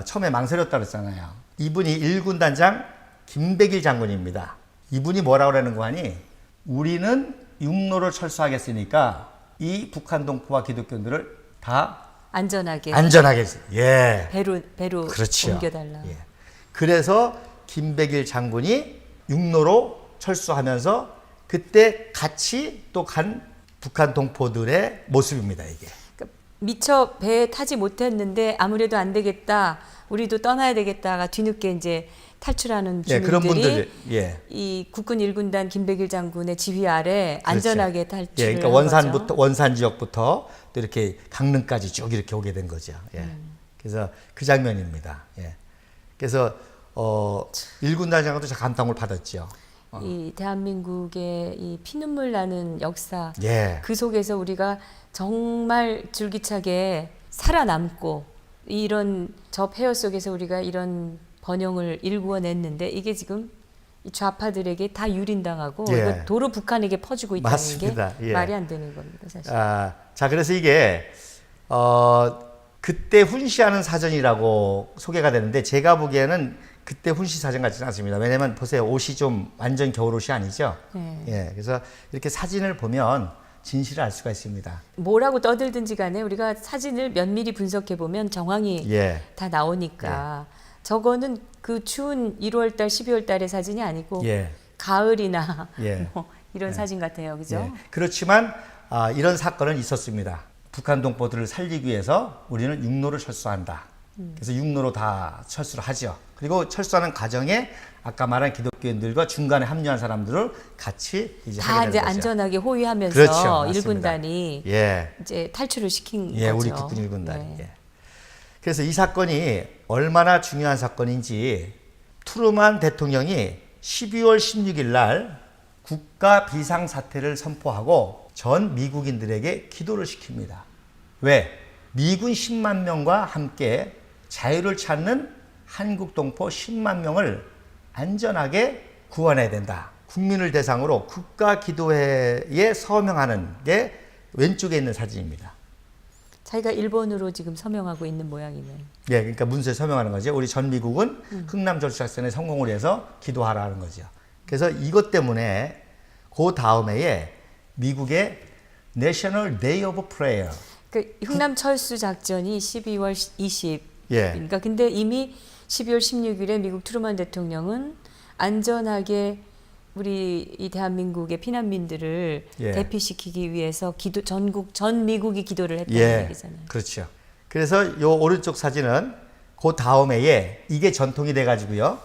처음에 망설였다고 그랬잖아요. 이분이 1군단장 김백일 장군입니다. 이분이 뭐라고 그러는 거 하니? 우리는 육로를 철수하겠으니까 이 북한 동포와 기독교인들을 다 안전하게 예. 배로 그렇죠. 옮겨달라. 예. 그래서 김백일 장군이 육로로 철수하면서 그때 같이 또 간 북한 동포들의 모습입니다, 이게. 그러니까 미처 배에 타지 못했는데 아무래도 안 되겠다, 우리도 떠나야 되겠다가 뒤늦게 이제 탈출하는 예, 주민들이 그런 분들, 예. 이 국군 1군단 김백일 장군의 지휘 아래 그렇죠. 안전하게 탈출을 예, 그러니까 한 거죠. 원산 지역부터 또 이렇게 강릉까지 쭉 이렇게 오게 된 거죠. 예. 그래서 그 장면입니다. 예. 그래서 1군단 장관도 저 감동을 받았죠. 이 대한민국의 이 피눈물 나는 역사, 예. 그 속에서 우리가 정말 줄기차게 살아남고 이런 저 폐허 속에서 우리가 이런 번영을 일구어냈는데 이게 지금 이 좌파들에게 다 유린당하고 예. 이거 도로 북한에게 퍼지고 있다는 맞습니다. 게 예. 말이 안 되는 겁니다, 사실. 자, 그래서 이게 그때 훈시하는 사전이라고 소개가 되는데 제가 보기에는 그때 훈시 사전 같지는 않습니다. 왜냐면 보세요, 옷이 좀 완전 겨울 옷이 아니죠. 네. 예, 그래서 이렇게 사진을 보면 진실을 알 수가 있습니다. 뭐라고 떠들든지 간에 우리가 사진을 면밀히 분석해 보면 정황이 예, 다 나오니까 저거는 그 추운 1월달, 12월달의 사진이 아니고 예, 가을이나 예. 뭐 이런 사진 같아요, 그죠? 예. 그렇지만 이런 사건은 있었습니다. 북한 동포들을 살리기 위해서 우리는 육로를 철수한다. 그래서 육로로 다 철수를 하죠. 그리고 철수하는 과정에 아까 말한 기독교인들과 중간에 합류한 사람들을 같이 이제 다 하게 이제 되는 거죠. 안전하게 호위하면서 그렇죠, 맞습니다. 1군단이 예, 이제 탈출을 시킨 예, 거죠. 우리 국군 1군단이. 네. 예. 그래서 이 사건이 얼마나 중요한 사건인지 트루만 대통령이 12월 16일 날 국가 비상사태를 선포하고 전 미국인들에게 기도를 시킵니다. 왜? 미군 10만 명과 함께 자유를 찾는 한국 동포 10만 명을 안전하게 구원해야 된다. 국민을 대상으로 국가 기도회에 서명하는 게 왼쪽에 있는 사진입니다. 자기가 일본으로 지금 서명하고 있는 모양이네요. 예, 그러니까 문서에 서명하는 거죠. 우리 전 미국은 흥남 철수작전에 성공을 해서 기도하라는 거죠. 그래서 이것 때문에 그 다음 해에 미국의 National Day of Prayer. 그 흥남 철수 작전이 12월 20. 예. 그러니까 근데 이미 12월 16일에 미국 트루만 대통령은 안전하게 우리 이 대한민국의 피난민들을 예. 대피시키기 위해서 전 미국이 기도를 했다는 예, 얘기잖아요. 그렇죠. 그래서 요 오른쪽 사진은 그 다음 해에 이게 전통이 돼가지고요.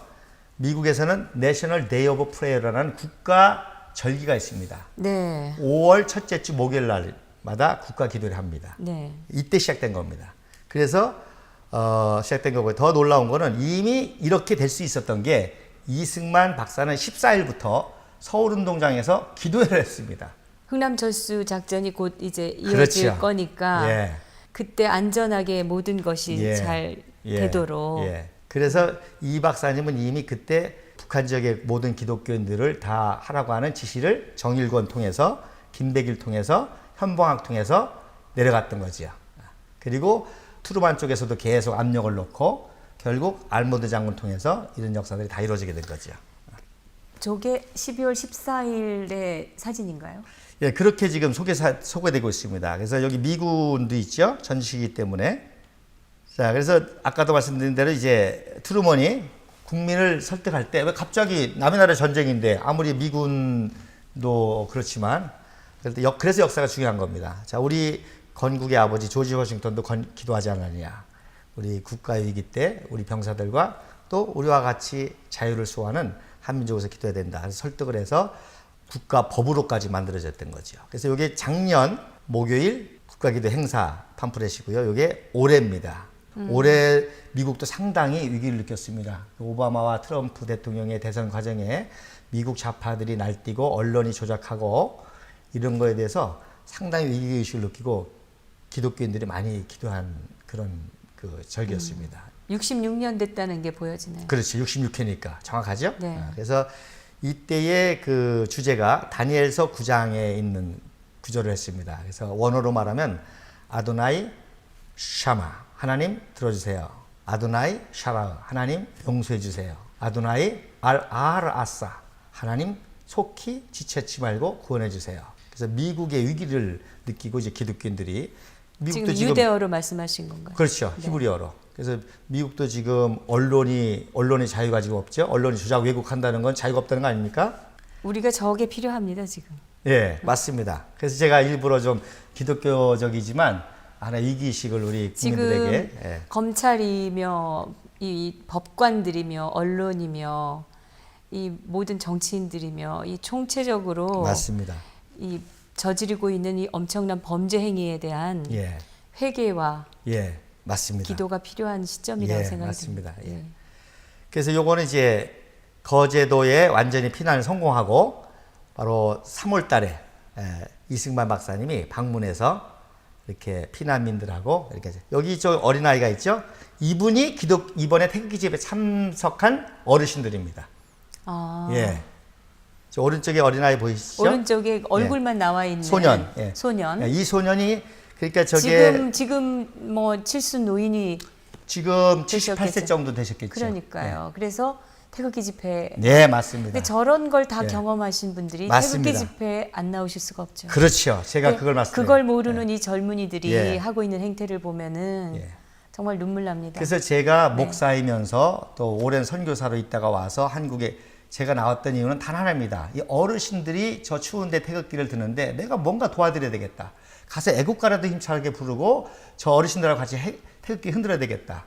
미국에서는 내셔널 데이 오브 프레이어라는 국가 절기가 있습니다. 네. 5월 첫째 주 목요일 날마다 국가 기도를 합니다. 네. 이때 시작된 겁니다. 그래서 시작된 거고요. 더 놀라운 거는 이미 이렇게 될 수 있었던 게 이승만 박사는 14일부터 서울운동장에서 기도회를 했습니다. 흥남철수 작전이 곧 이제 이어질 그렇죠. 거니까 예. 그때 안전하게 모든 것이 예. 잘 예. 되도록. 예. 그래서 이 박사님은 이미 그때 북한 지역의 모든 기독교인들을 다 하라고 하는 지시를 정일권 통해서 김백일 통해서 현봉학 통해서 내려갔던 거지요. 그리고 트루만 쪽에서도 계속 압력을 넣고 결국 알모드 장군 통해서 이런 역사들이 다 이루어지게 된 거죠. 저게 12월 14일의 사진인가요? 예, 그렇게 지금 소개되고 있습니다. 그래서 여기 미군도 있죠. 전시기 때문에. 자, 그래서 아까도 말씀드린 대로 이제 트루먼이 국민을 설득할 때 왜 갑자기 남의 나라 전쟁인데 아무리 미군도 그렇지만 그래서 역사가 중요한 겁니다. 자, 우리 건국의 아버지 조지 워싱턴도 기도하지 않았느냐. 우리 국가 위기 때 우리 병사들과 또 우리와 같이 자유를 수호하는 한민족에서 기도해야 된다. 그래서 설득을 해서 국가 법으로까지 만들어졌던 거죠. 그래서 이게 작년 목요일 국가기도 행사 팜프렛이고요. 이게 올해입니다. 올해 미국도 상당히 위기를 느꼈습니다. 오바마와 트럼프 대통령의 대선 과정에 미국 좌파들이 날뛰고 언론이 조작하고 이런 거에 대해서 상당히 위기의식을 느끼고 기독교인들이 많이 기도한 그런 그 절기였습니다. 66년 됐다는 게 보여지네요. 그렇죠. 66회니까 정확하죠? 네. 그래서 이때의 그 주제가 다니엘서 9장에 있는 구절을 했습니다. 그래서 원어로 말하면 아도나이 샤마 하나님 들어주세요. 아도나이 샤라 하나님 용서해 주세요. 아도나이 아사 하나님 속히 지체치 말고 구원해 주세요. 그래서 미국의 위기를 느끼고 이제 기독교인들이 미국도 지금 유대어로 말씀하신 건가요? 그렇죠. 네. 히브리어로. 그래서 미국도 지금 언론의 자유가 지금 없죠. 언론이 조작 왜곡한다는 건 자유가 없다는 거 아닙니까? 우리가 저게 필요합니다, 지금. 예, 맞습니다. 그래서 제가 일부러 좀 기독교적이지만 하나 위기의식을 우리 국민들에게 지금 검찰이며 이 법관들이며 언론이며 이 모든 정치인들이며 이 총체적으로 맞습니다. 이 저지르고 있는 이 엄청난 범죄 행위에 대한 예, 회개와 예, 맞습니다. 기도가 필요한 시점이라고 예, 생각이 맞습니다. 듭니다. 예. 그래서 요거는 이제 거제도에 완전히 피난을 성공하고 바로 3월 달에 이승만 박사님이 방문해서 이렇게 피난민들하고 이렇게 여기 저 어린아이가 있죠? 이분이 이번에 태극기 집에 참석한 어르신들입니다. 아, 예. 저 오른쪽에 어린아이 보이시죠? 오른쪽에 얼굴만 나와 있는 소년. 예. 소년. 이 소년이 그러니까 저게 지금 뭐 칠순 노인이 지금 78세 되셨겠죠. 정도 되셨겠죠. 그러니까요. 그래서 태극기 집회. 네, 맞습니다. 근데 저런 걸 다 예. 경험하신 분들이 맞습니다. 태극기 집회에 안 나오실 수가 없죠. 그렇죠. 제가 근데 그걸 말씀드려요. 그걸 모르는 이 젊은이들이 예. 하고 있는 행태를 보면은 예. 정말 눈물 납니다. 그래서 제가 네. 목사이면서 또 오랜 선교사로 있다가 와서 한국에 제가 나왔던 이유는 단 하나입니다. 이 어르신들이 저 추운데 태극기를 드는데 내가 뭔가 도와드려야 되겠다. 가서 애국가라도 힘차게 부르고 저 어르신들하고 같이 태극기 흔들어야 되겠다.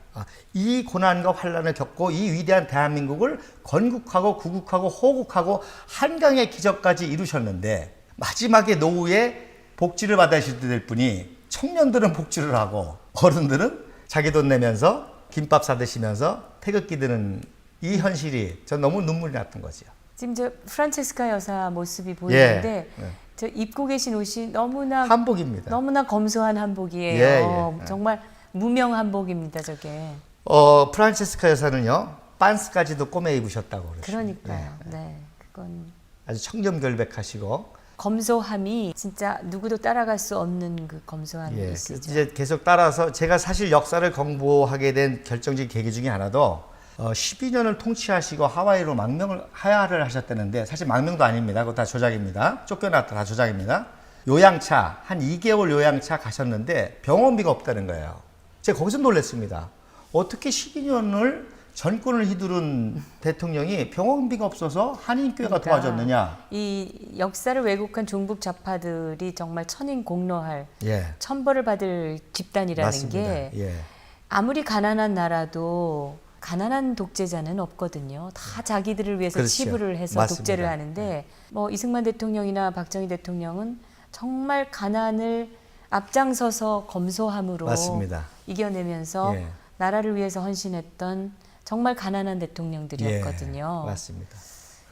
이 고난과 환란을 겪고 이 위대한 대한민국을 건국하고 구국하고 호국하고 한강의 기적까지 이루셨는데 마지막에 노후에 복지를 받으실 될 분이 청년들은 복지를 하고 어른들은 자기 돈 내면서 김밥 사드시면서 태극기 드는 이 현실이 전 너무 눈물이 났던 거죠. 지금 저 프란체스카 여사 모습이 보이는데 예. 저 입고 계신 옷이 너무나 한복입니다. 너무나 검소한 한복이에요. 예. 정말 무명 한복입니다, 저게. 프란체스카 여사는요 반스까지도 꼬매 입으셨다고 그러죠. 그러니까요. 네, 그건 아주 청렴결백하시고. 검소함이 진짜 누구도 따라갈 수 없는 그 검소함이 예, 있으죠. 이제 계속 따라서 제가 사실 역사를 공부하게 된 결정적인 계기 중에 하나도 12년을 통치하시고 하와이로 하야를 하셨다는데 사실 망명도 아닙니다. 그거 다 조작입니다. 쫓겨났다 다 조작입니다. 요양차 한 2개월 요양차 가셨는데 병원비가 없다는 거예요. 제가 거기서 놀랐습니다. 어떻게 12년을 전권을 휘두른 대통령이 병원비가 없어서 한인교회가 그러니까 도와줬느냐? 이 역사를 왜곡한 종북 좌파들이 정말 천인공노할 예, 천벌을 받을 집단이라는 맞습니다. 게 예, 아무리 가난한 나라도 가난한 독재자는 없거든요. 다 자기들을 위해서 그렇죠. 치부를 해서 맞습니다. 독재를 하는데 뭐 이승만 대통령이나 박정희 대통령은 정말 가난을 앞장서서 검소함으로 맞습니다. 이겨내면서 예. 나라를 위해서 헌신했던 정말 가난한 대통령들이었거든요. 예, 맞습니다.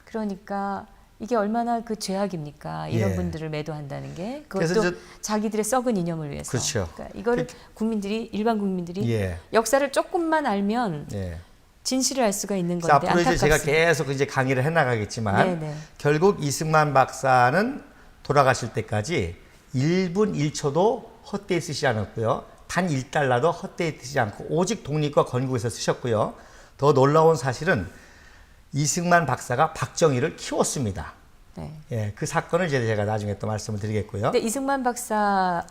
그러니까 이게 얼마나 그 죄악입니까? 이런 예. 분들을 매도한다는 게 그래서 그것도 자기들의 썩은 이념을 위해서. 그렇죠. 그러니까 이거를 국민들이 일반 국민들이 예, 역사를 조금만 알면 예. 진실을 알 수가 있는 그래서 건데 앞으로 이제 제가 안타깝습니다. 계속 이제 강의를 해나가겠지만 네네. 결국 이승만 박사는 돌아가실 때까지 1분 1초도 헛되이 쓰지 않았고요. 단 1달러도 헛되이 쓰지 않고 오직 독립과 건국에서 쓰셨고요. 더 놀라운 사실은 이승만 박사가 박정희를 키웠습니다. 네. 예, 그 사건을 이제 제가 나중에 또 말씀을 드리겠고요. 근데 이승만 박사는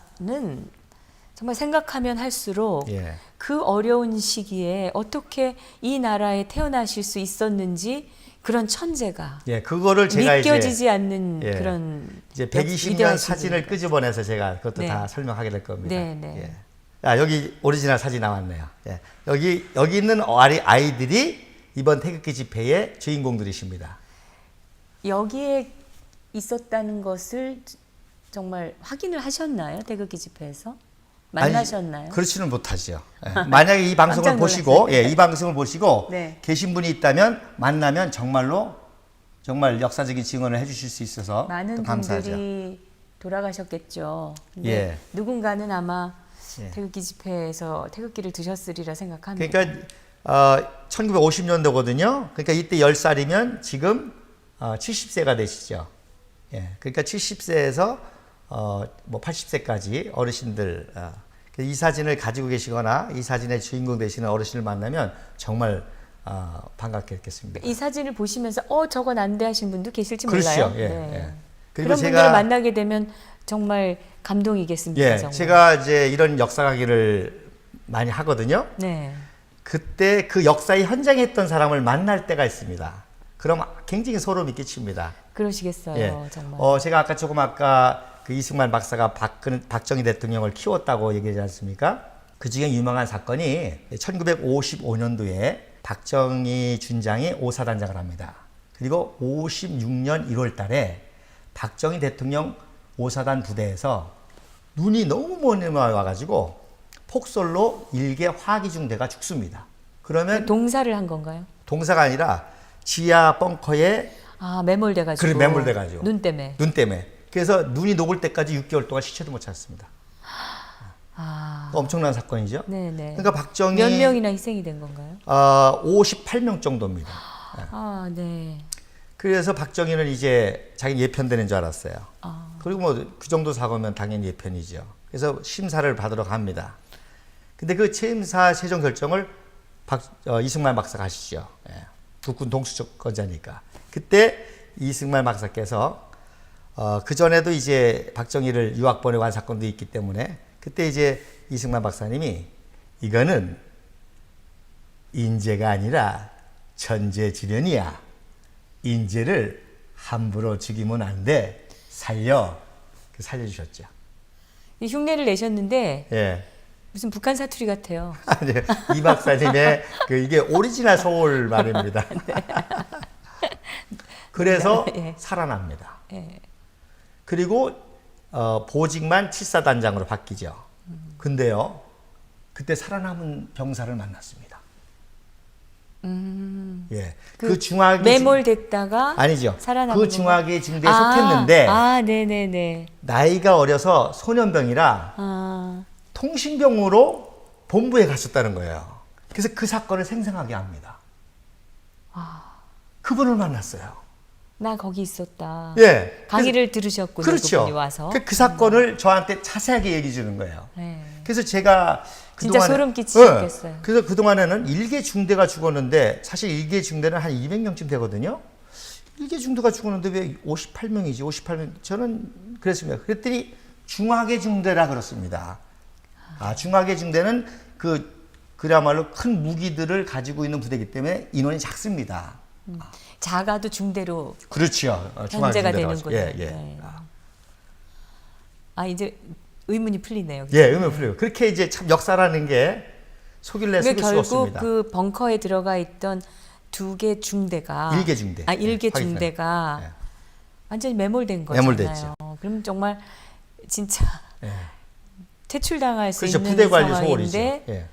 정말 생각하면 할수록 예, 그 어려운 시기에 어떻게 이 나라에 태어나실 수 있었는지 그런 천재가 예, 그거를 제가 믿겨지지 않는 예, 그런 이제 위대한 120년 사진을 시기니까. 끄집어내서 제가 그것도 네. 다 설명하게 될 겁니다. 네, 네. 예. 아, 여기 오리지널 사진 나왔네요. 예. 여기 있는 아이들이 이번 태극기 집회의 주인공들이십니다. 여기에 있었다는 것을 정말 확인을 하셨나요? 태극기 집회에서 만나셨나요? 아니, 그렇지는 못하죠. 예. 만약에 이 방송을 깜짝 보시고, 놀랐어요. 이 방송을 보시고 네. 계신 분이 있다면 만나면 정말 역사적인 증언을 해주실 수 있어서 많은 또 감사하죠. 분들이 돌아가셨겠죠. 근데 예. 누군가는 아마 예. 태극기 집회에서 태극기를 드셨으리라 생각합니다. 그러니까 1950년도거든요. 그러니까 이때 10살이면 지금 70세가 되시죠. 예. 그러니까 70세에서 뭐 80세까지 어르신들 이 사진을 가지고 계시거나 이 사진의 주인공 되시는 어르신을 만나면 정말 반갑겠습니다. 이 사진을 보시면서 저건 안 돼 하신 분도 계실지 그렇죠. 몰라요. 예, 네. 예. 그리고 그런 제가 분들을 만나게 되면 정말 감동이겠습니다. 예, 정말. 제가 이제 이런 역사 강의를 많이 하거든요. 네. 그때 그 역사의 현장에 있던 사람을 만날 때가 있습니다. 그럼 굉장히 소름이 끼칩니다. 그러시겠어요. 예. 정말. 제가 아까 그 이승만 박사가 박정희 대통령을 키웠다고 얘기하지 않습니까? 그 중에 유명한 사건이 1955년도에 박정희 준장이 오사단장을 합니다. 그리고 56년 1월 달에 박정희 대통령 오사단 부대에서 눈이 너무 먼 와가지고 폭설로 일개 화기중대가 죽습니다. 그러면 동사를 한 건가요? 동사가 아니라 지하 벙커에 매몰돼가지고. 그래, 매몰돼가지고. 눈 때문에. 눈 때문에. 그래서 눈이 녹을 때까지 6개월 동안 시체도 못 찾았습니다. 엄청난 사건이죠. 네네. 그러니까 박정희 몇 명이나 희생이 된 건가요? 58명 정도입니다. 네. 그래서 박정희는 이제 자기 예편되는 줄 알았어요. 그리고 뭐 그 정도 사고면 당연히 예편이죠. 그래서 심사를 받으러 갑니다. 근데 그 심사 최종 결정을 이승만 박사가 하시죠. 예. 국군 동수권자니까. 그때 이승만 박사께서 그 전에도 이제 박정희를 유학 보내고 한 사건도 있기 때문에 그때 이제 이승만 박사님이 이거는 인재가 아니라 천재지련이야. 인재를 함부로 죽이면 안 돼. 살려주셨죠. 이 흉내를 내셨는데 예. 무슨 북한 사투리 같아요. 아니, 이 박사님의 이게 오리지널 서울 말입니다. 그래서 예. 살아납니다. 예. 그리고 보직만 칠사단장으로 바뀌죠. 근데요, 그때 살아남은 병사를 만났습니다. 예, 그 중화기 매몰됐다가 아니죠. 살아남은 그 중화기 징대에 속했는데 네네네. 나이가 어려서 소년병이라 통신병으로 본부에 갔었다는 거예요. 그래서 그 사건을 생생하게 합니다. 그분을 만났어요. 나 거기 있었다. 예. 강의를 들으셨군요. 그렇죠. 그분이 와서. 그 사건을 저한테 자세하게 얘기해 주는 거예요. 네. 그래서 제가 진짜 그동안에- 소름 끼치셨겠어요. 네. 그래서 그동안에는 일개 중대가 죽었는데 사실 일개 중대는 한 200명쯤 되거든요. 일개 중대가 죽었는데 왜 58명이지? 58명. 저는 그랬습니다. 그랬더니 중화계 중대라 그렇습니다. 중화계 중대는 그 그야말로 큰 무기들을 가지고 있는 부대이기 때문에 인원이 작습니다. 작아도 중대로 그렇죠. 견제가 되는군요. 예, 예. 네. 이제 의문이 풀리네요. 예, 의문 풀려요. 그렇게 이제 참 역사라는 게 속일래 속일 수가 결국 없습니다. 그 벙커에 들어가 있던 2개 중대가 일개 중대. 1개 예, 중대가 예. 완전히 매몰된 거잖아요. 매몰됐죠. 그럼 정말 진짜 예. 퇴출당할 수 그렇죠. 있는 부대 관리 소홀이죠. 상황인데 예.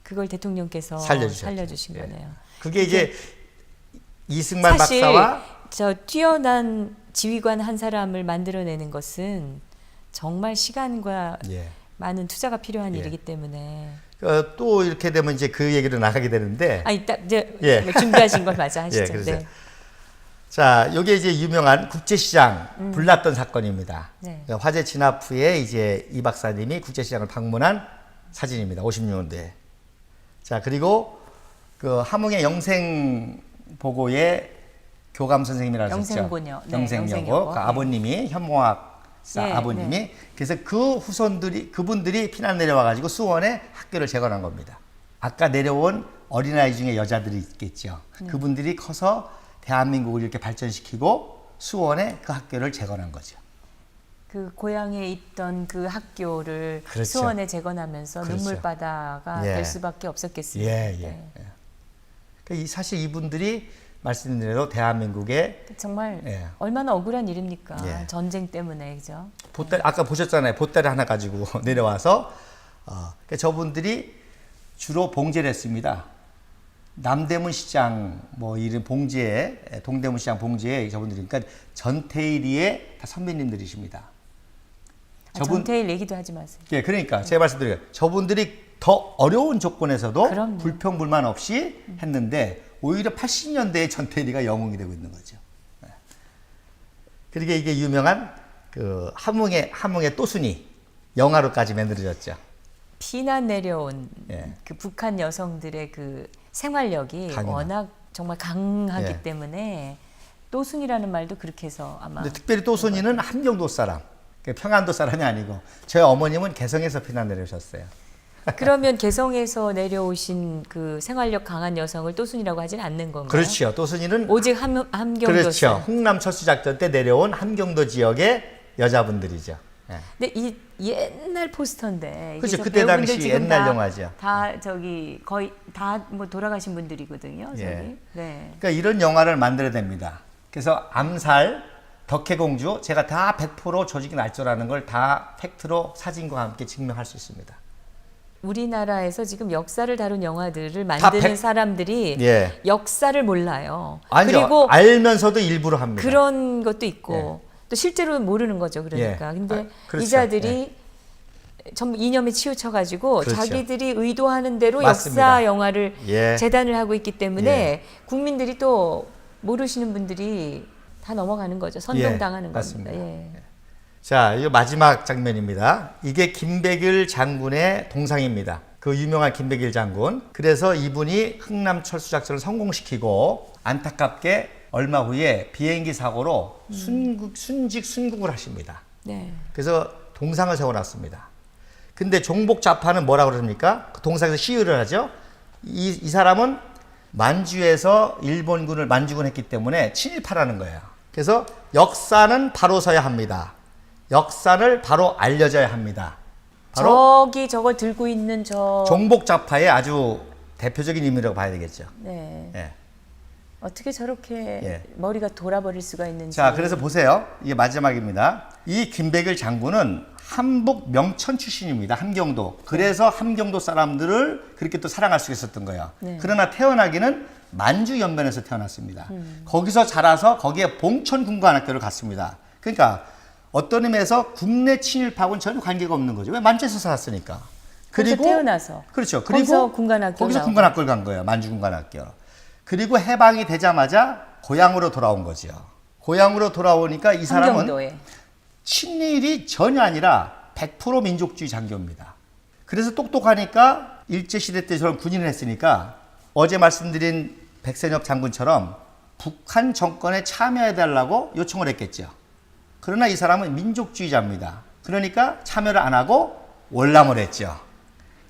그걸 대통령께서 살려주신 살려주신 거네요. 그게 이제 이승만 사실 박사와 저 뛰어난 지휘관 한 사람을 만들어내는 것은 정말 시간과 예. 많은 투자가 필요한 예. 일이기 때문에 또 이렇게 되면 이제 그 얘기로 나가게 되는데 이제 예. 준비하신 걸 맞아 하시죠. 예, 그렇죠. 네. 자, 이게 이제 유명한 국제시장 불났던 사건입니다. 네. 화재 진압 후에 이제 이 박사님이 국제시장을 방문한 사진입니다. 56년도에. 자, 그리고 그 함흥의 영생보고의 교감 선생님이라고 하셨죠. 영생고녀. 네, 영생여고. 영생여고. 그 아버님이 현몽학사 네, 아버님이 네. 그래서 그 후손들이 그분들이 피난 내려와 가지고 수원에 학교를 재건한 겁니다. 아까 내려온 어린아이 중에 여자들이 있겠죠. 그분들이 커서 대한민국을 이렇게 발전시키고 수원에 그 학교를 재건한 거죠. 그 고향에 있던 그 학교를 그렇죠. 수원에 재건하면서 그렇죠. 눈물바다가 예. 될 수밖에 없었겠습니다. 예, 예. 네. 예. 그러니까 사실 이분들이 말씀드린 대로 대한민국의 정말 예. 얼마나 억울한 일입니까? 예. 전쟁 때문에 그죠? 보따리 아까 보셨잖아요. 보따리 하나 가지고 내려와서 그러니까 저분들이 주로 봉제를 했습니다. 남대문 시장 뭐 이런 봉제에 동대문 시장 봉제에 저분들이 그러니까 전태일이의 다 선배님들이십니다. 전태일 얘기도 하지 마세요. 예, 그러니까 제가 말씀드려요. 저분들이 더 어려운 조건에서도 그럼요. 불평불만 없이 했는데 오히려 80년대에 전태일이가 영웅이 되고 있는 거죠. 예. 그러니까 이게 유명한 그 함흥의 또순이 영화로까지 만들어졌죠. 피난 내려온 예. 그 북한 여성들의 그 생활력이 강인한. 워낙 정말 강하기 예. 때문에 또순이라는 말도 그렇게 해서 아마 근데 특별히 또순이는 함경도 사람, 그러니까 평안도 사람이 아니고 저희 어머님은 개성에서 피난 내려오셨어요. 그러면 개성에서 내려오신 그 생활력 강한 여성을 또순이라고 하지는 않는 건가요? 그렇죠. 또순이는 오직 함경도 그렇죠. 흥남 철수작전 때 내려온 함경도 지역의 여자분들이죠. 예. 근데 이 옛날 포스터인데 그렇죠. 이게 저 그때 배우분들 당시 지금 옛날 다- 영화죠. 다 저기 거의 다 뭐 돌아가신 분들이거든요. 저기. 예. 네. 그러니까 이런 영화를 만들어야 됩니다. 그래서 암살, 덕혜공주 제가 다 100% 조직이 날조라는 걸 다 팩트로 사진과 함께 증명할 수 있습니다. 우리나라에서 지금 역사를 다룬 영화들을 만드는 백- 사람들이 예. 역사를 몰라요. 아니요. 그리고 알면서도 일부러 합니다. 그런 것도 있고 또 실제로 모르는 거죠. 그러니까. 예. 근데 그렇죠. 이자들이 전부 이념에 치우쳐가지고 그렇죠. 자기들이 의도하는 대로 맞습니다. 역사 영화를 예. 재단을 하고 있기 때문에 예. 국민들이 또 모르시는 분들이 다 넘어가는 거죠. 선동당하는 예, 겁니다. 맞습니다. 예. 자, 이 마지막 장면입니다. 이게 김백일 장군의 동상입니다. 그 유명한 김백일 장군. 그래서 이분이 흥남 철수작전을 성공시키고 안타깝게 얼마 후에 비행기 사고로 순직순국을 하십니다. 네. 그래서 동상을 세워놨습니다. 근데 종복 좌파는 뭐라고 그럽니까? 그 동상에서 시위를 하죠. 이 사람은 만주에서 일본군을 만주군했기 때문에 친일파라는 거예요. 그래서 역사는 바로 서야 합니다. 역사를 바로 알려져야 합니다. 바로 저기 저걸 들고 있는 저 종복 좌파의 아주 대표적인 인물이라고 봐야 되겠죠. 네. 예. 어떻게 저렇게 예. 머리가 돌아버릴 수가 있는지. 자, 그래서 보세요. 이게 마지막입니다. 이 김백일 장군은 함북 명천 출신입니다. 함경도. 그래서 함경도 사람들을 그렇게 또 사랑할 수 있었던 거예요. 네. 그러나 태어나기는 만주 연변에서 태어났습니다. 거기서 자라서 거기에 봉천군관학교를 갔습니다. 그러니까 어떤 의미에서 국내 친일파하고는 전혀 관계가 없는 거죠. 왜 만주에서 살았으니까. 거기서 태어나서. 그렇죠. 거기서 군관학교 거기서 나오고. 군관학교를 간 거예요. 만주군관학교. 그리고 해방이 되자마자 고향으로 돌아온 거죠. 고향으로 돌아오니까 이 사람은 함경도에. 친일이 전혀 아니라 100% 민족주의 장교입니다. 그래서 똑똑하니까 일제시대 때 저런 군인을 했으니까 어제 말씀드린 백선엽 장군처럼 북한 정권에 참여해달라고 요청을 했겠죠. 그러나 이 사람은 민족주의자입니다. 그러니까 참여를 안 하고 월남을 했죠.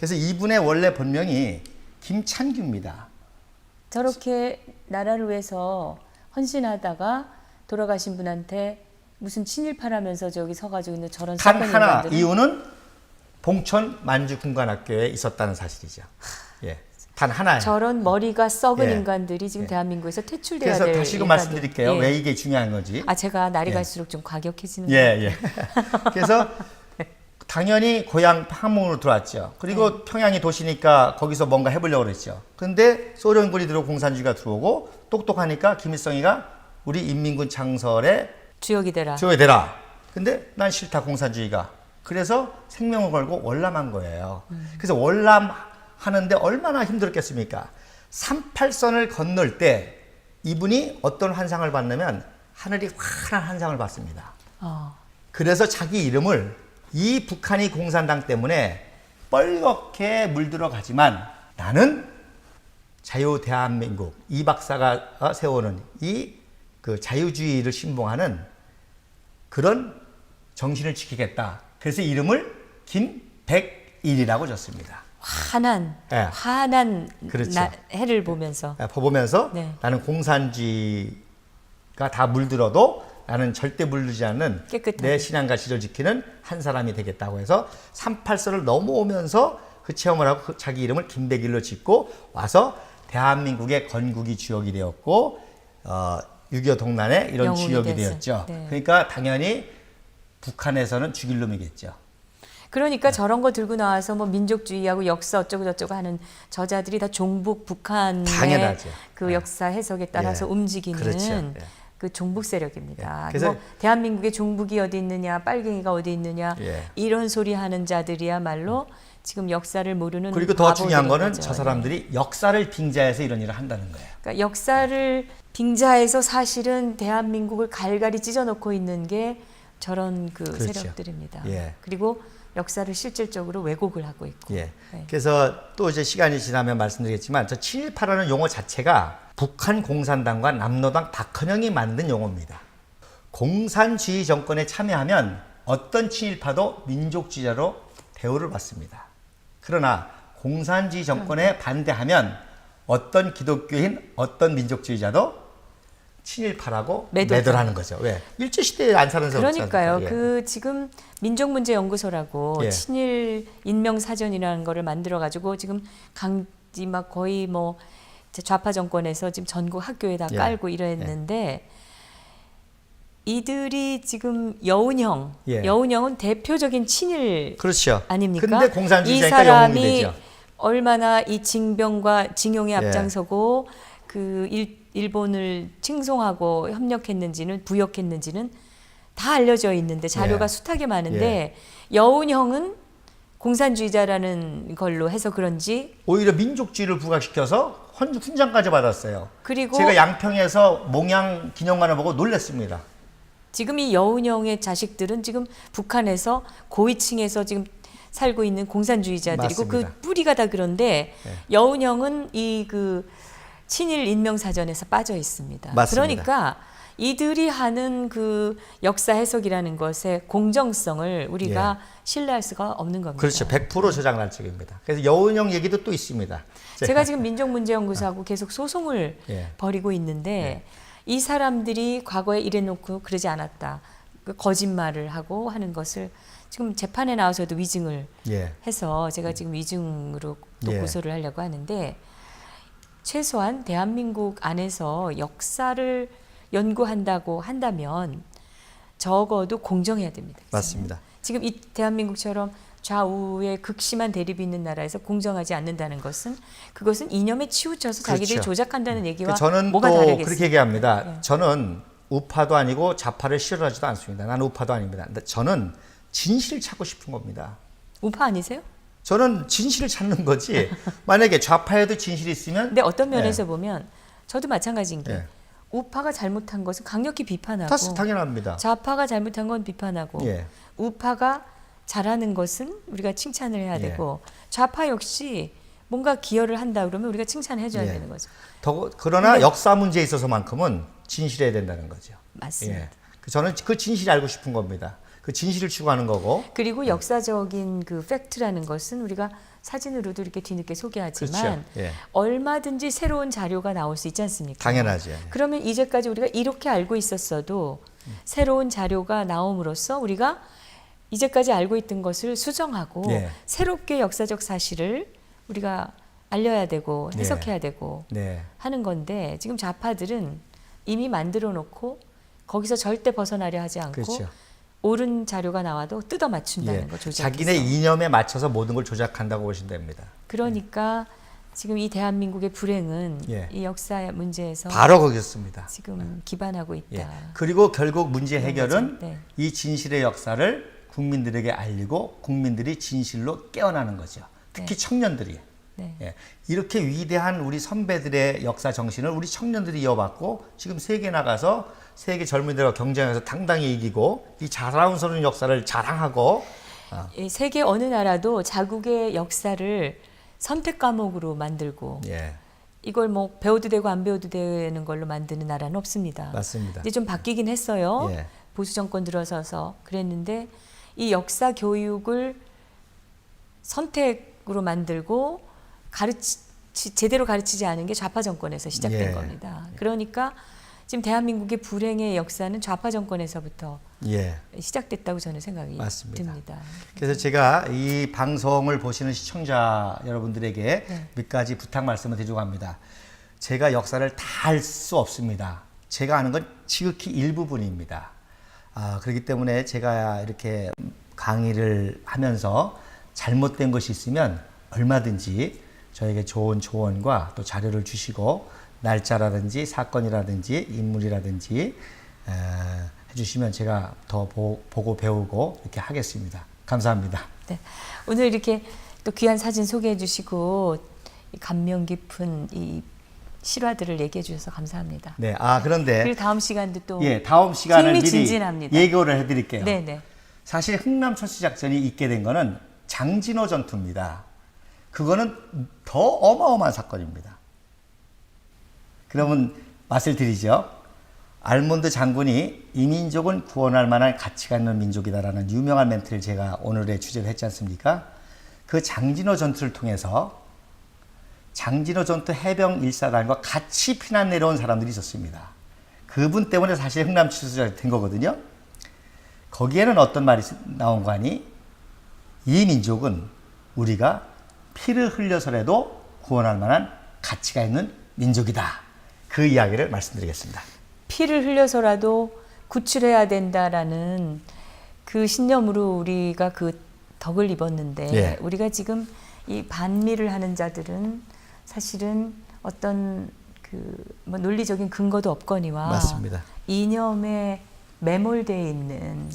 그래서 이분의 원래 본명이 김찬규입니다. 저렇게 나라를 위해서 헌신하다가 돌아가신 분한테 무슨 친일파라면서 저기 서가지고 있는 저런 단 썩은 하나 인간들은 이유는 봉천 만주군관학교에 있었다는 사실이죠. 예, 단 하나예요. 저런 머리가 썩은 예. 인간들이 지금 예. 대한민국에서 퇴출돼야 그래서 될 다시금 인간들. 말씀드릴게요. 예. 왜 이게 중요한 건지. 아 제가 날이 예. 갈수록 좀 과격해지는 예, 거예요. 예. 그래서 당연히 고향 함흥으로 들어왔죠. 그리고 평양이 도시니까 거기서 뭔가 해보려고 그랬죠. 근데 소련군이 들어오고 공산주의가 들어오고 똑똑하니까 김일성이가 우리 인민군 창설에 주역이 되라. 주역이 되라. 근데 난 싫다 공산주의가. 그래서 생명을 걸고 월남한 거예요. 그래서 월남하는데 얼마나 힘들었겠습니까? 38선을 건널 때 이분이 어떤 환상을 봤냐면 하늘이 환한 환상을 봤습니다. 그래서 자기 이름을 이 북한이 공산당 때문에 뻘겋게 물들어 가지만 나는 자유 대한민국 이 박사가 세우는 이 그 자유주의를 신봉하는 그런 정신을 지키겠다. 그래서 이름을 김백일이라고 줬습니다. 환한 예. 환한 그렇죠. 해를 보면서 보면서 네. 나는 공산주의가 다 물들어도 나는 절대 물들지 않는 깨끗하게. 내 신앙과 지를 지키는 한 사람이 되겠다고 해서 38선을 넘어오면서 그 체험을 하고 자기 이름을 김백일로 짓고 와서 대한민국의 건국이 주역이 되었고 6.25 동란에 이런 영웅이 주역이 됐어요. 되었죠. 네. 그러니까 당연히 북한에서는 죽일 놈이겠죠. 그러니까 저런 거 들고 나와서 뭐 민족주의하고 역사 어쩌고 저쩌고 하는 저자들이 다 종북 북한의 당연하죠. 그 예. 역사 해석에 따라서 예. 움직이는 그렇죠. 예. 그 종북 세력입니다. 예. 그래서 뭐 대한민국의 종북이 어디 있느냐, 빨갱이가 어디 있느냐 예. 이런 소리 하는 자들이야말로 지금 역사를 모르는 그리고 더 중요한 거는 바보들인 거죠. 저 사람들이 역사를 빙자해서 이런 일을 한다는 거예요. 그러니까 역사를 빙자해서 사실은 대한민국을 갈갈이 찢어놓고 있는 게 저런 그 그렇죠. 세력들입니다. 예. 그리고 역사를 실질적으로 왜곡을 하고 있고. 예. 네. 그래서 또 이제 시간이 지나면 말씀드리겠지만 저 친일파라는 용어 자체가 북한 공산당과 남로당 박헌영이 만든 용어입니다. 공산주의 정권에 참여하면 어떤 친일파도 민족주의자로 대우를 받습니다. 그러나 공산주의 정권에 반대하면 어떤 기독교인, 어떤 민족주의자도 친일파라고 매도죠. 매도를 하는 거죠. 왜? 일제시대에 안 사는 사람 그러니까요. 없지 않습니까? 예. 그 지금 민족문제연구소라고 예. 친일 인명사전이라는 거를 만들어 가지고 지금 강지 막 거의 뭐 좌파 정권에서 지금 전국 학교에다 예. 깔고 이랬는데 이들이 지금 여운형, 예. 여운형은 대표적인 친일 그렇죠. 아닙니까? 근데 이 공산주의자니까 영웅이 사람이 되죠. 얼마나 이 징병과 징용에 예. 앞장서고 그 일본을 칭송하고 협력했는지는 부역했는지는 다 알려져 있는데 자료가 예. 숱하게 많은데 여운형은 공산주의자라는 걸로 해서 그런지 오히려 민족주의를 부각시켜서 훈장까지 받았어요. 그리고 제가 양평에서 몽양 기념관을 보고 놀랐습니다. 지금 이 여운형의 자식들은 지금 북한에서 고위층에서 지금 살고 있는 공산주의자들이고 맞습니다. 그 뿌리가 다 그런데 네. 여운형은 이 그 친일 인명사전에서 빠져 있습니다. 맞습니다. 그러니까 이들이 하는 그 역사 해석이라는 것의 공정성을 우리가 신뢰할 수가 없는 겁니다. 그렇죠. 100% 저장난책입니다. 그래서 여운형 얘기도 또 있습니다. 제가 지금 민족문제연구소하고 계속 소송을 예. 벌이고 있는데 이 사람들이 과거에 이래놓고 그러지 않았다. 그 거짓말을 하고 하는 것을 지금 재판에 나와서도 위증을 예. 해서 제가 지금 위증으로 또 예. 고소를 하려고 하는데 최소한 대한민국 안에서 역사를 연구한다고 한다면 적어도 공정해야 됩니다. 맞습니다. 지금 이 대한민국처럼 좌우에 극심한 대립이 있는 나라에서 공정하지 않는다는 것은 그것은 이념에 치우쳐서 자기들이 그렇죠. 조작한다는 얘기와 저는 뭐가 또 다르겠어요? 그렇게 얘기합니다. 네. 저는 우파도 아니고 좌파를 싫어하지도 않습니다. 나는 우파도 아닙니다. 근데 저는 진실을 찾고 싶은 겁니다. 우파 아니세요? 저는 진실을 찾는 거지. 만약에 좌파에도 진실이 있으면 근데 어떤 면에서 보면 저도 마찬가지인 게 예. 우파가 잘못한 것은 강력히 비판하고 다 당연합니다. 좌파가 잘못한 건 비판하고 예. 우파가 잘하는 것은 우리가 칭찬을 해야 예. 되고 좌파 역시 뭔가 기여를 한다 그러면 우리가 칭찬해 줘야 예. 되는 거죠. 그러나 역사 문제에 있어서만큼은 진실해야 된다는 거죠. 맞습니다. 예. 저는 그 진실이 알고 싶은 겁니다. 그 진실을 추구하는 거고. 그리고 역사적인 그 팩트라는 것은 우리가 사진으로도 이렇게 뒤늦게 소개하지만 그렇죠. 예. 얼마든지 새로운 자료가 나올 수 있지 않습니까? 당연하죠. 그러면 이제까지 우리가 이렇게 알고 있었어도 새로운 자료가 나옴으로써 우리가 이제까지 알고 있던 것을 수정하고 예. 새롭게 역사적 사실을 우리가 알려야 되고 네. 해석해야 되고 네. 하는 건데 지금 좌파들은 이미 만들어 놓고 거기서 절대 벗어나려 하지 않고 그렇죠. 옳은 자료가 나와도 뜯어 맞춘다는 예. 거 조작해서. 자기네 이념에 맞춰서 모든 걸 조작한다고 보시면 됩니다. 그러니까 지금 이 대한민국의 불행은 예. 이 역사 문제에서 바로 거기였습니다. 지금 기반하고 있다. 예. 그리고 결국 문제 해결은 네. 이 진실의 역사를 국민들에게 알리고 국민들이 진실로 깨어나는 거죠. 특히 네. 청년들이. 네. 예. 이렇게 위대한 우리 선배들의 역사 정신을 우리 청년들이 이어받고 지금 세계 나가서 세계 젊은이들과 경쟁해서 당당히 이기고 이 자랑스러운 역사를 자랑하고 이 세계 어느 나라도 자국의 역사를 선택 과목으로 만들고 예. 이걸 뭐 배워도 되고 안 배워도 되는 걸로 만드는 나라는 없습니다. 맞습니다. 이제 좀 바뀌긴 했어요. 예. 보수 정권 들어서서 그랬는데 이 역사 교육을 선택으로 만들고 제대로 가르치지 않은 게 좌파 정권에서 시작된 예. 겁니다. 그러니까 지금 대한민국의 불행의 역사는 좌파 정권에서부터 예. 시작됐다고 저는 생각이 맞습니다. 듭니다. 그래서 제가 이 방송을 보시는 시청자 여러분들에게 네. 몇 가지 부탁 말씀을 드리려고 합니다. 제가 역사를 다 알 수 없습니다. 제가 아는 건 지극히 일부분입니다. 그렇기 때문에 제가 이렇게 강의를 하면서 잘못된 것이 있으면 얼마든지 저에게 좋은 조언과 또 자료를 주시고 날짜라든지 사건이라든지 인물이라든지 해주시면 제가 더 보고 배우고 이렇게 하겠습니다. 감사합니다. 네. 오늘 이렇게 또 귀한 사진 소개해 주시고 이 감명 깊은 이 실화들을 얘기해 주셔서 감사합니다. 네. 그런데 그리고 다음 시간도 또 다음 시간을 미리 흥미진진합니다. 예고를 해드릴게요. 네네. 사실 흥남 철수작전이 있게 된 거는 장진호 전투입니다. 그거는 더 어마어마한 사건입니다. 그러면 맛을 드리죠. 알몬드 장군이 이 민족은 구원할 만한 가치가 있는 민족이다라는 유명한 멘트를 제가 오늘의 주제로 했지 않습니까? 그 장진호 전투를 통해서 장진호 전투 해병 1사단과 같이 피난 내려온 사람들이 있었습니다. 그분 때문에 사실 흥남 철수작전이 된 거거든요. 거기에는 어떤 말이 나온 거 아니? 이 민족은 우리가 피를 흘려서라도 구원할 만한 가치가 있는 민족이다. 그 이야기를 말씀드리겠습니다. 피를 흘려서라도 구출해야 된다라는 그 신념으로 우리가 그 덕을 입었는데 예. 우리가 지금 이 반미를 하는 자들은 사실은 어떤 그 뭐 논리적인 근거도 없거니와 맞습니다. 이념에 매몰되어 있는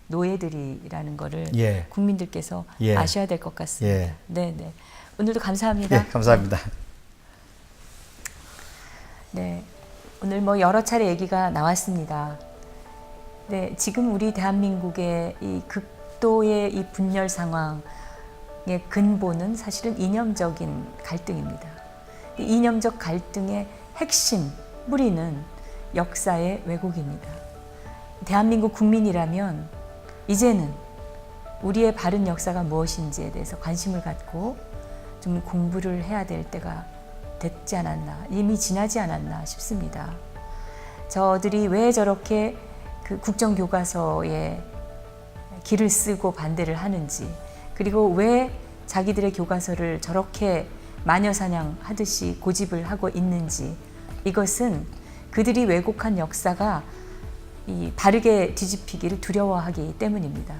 노예들이라는 거를 예. 국민들께서 예. 아셔야 될 것 같습니다. 예. 네네. 오늘도 감사합니다. 네, 감사합니다. 네, 오늘 뭐 여러 차례 얘기가 나왔습니다. 네, 지금 우리 대한민국의 이 극도의 이 분열 상황의 근본은 사실은 이념적인 갈등입니다. 이 이념적 갈등의 핵심, 뿌리는 역사의 왜곡입니다. 대한민국 국민이라면 이제는 우리의 바른 역사가 무엇인지에 대해서 관심을 갖고 좀 공부를 해야 될 때가 됐지 않았나, 이미 지나지 않았나 싶습니다. 저들이 왜 저렇게 그 국정교과서에 기를 쓰고 반대를 하는지, 그리고 왜 자기들의 교과서를 저렇게 마녀사냥하듯이 고집을 하고 있는지, 이것은 그들이 왜곡한 역사가 이 바르게 뒤집히기를 두려워하기 때문입니다.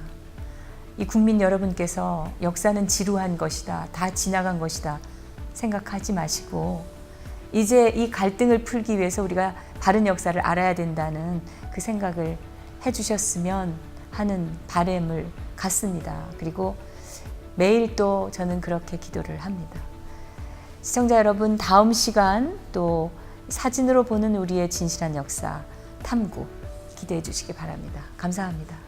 이 국민 여러분께서 역사는 지루한 것이다, 다 지나간 것이다 생각하지 마시고 이제 이 갈등을 풀기 위해서 우리가 바른 역사를 알아야 된다는 그 생각을 해주셨으면 하는 바람을 갖습니다. 그리고 매일 또 저는 그렇게 기도를 합니다. 시청자 여러분, 다음 시간 또 사진으로 보는 우리의 진실한 역사 탐구 기대해 주시기 바랍니다. 감사합니다.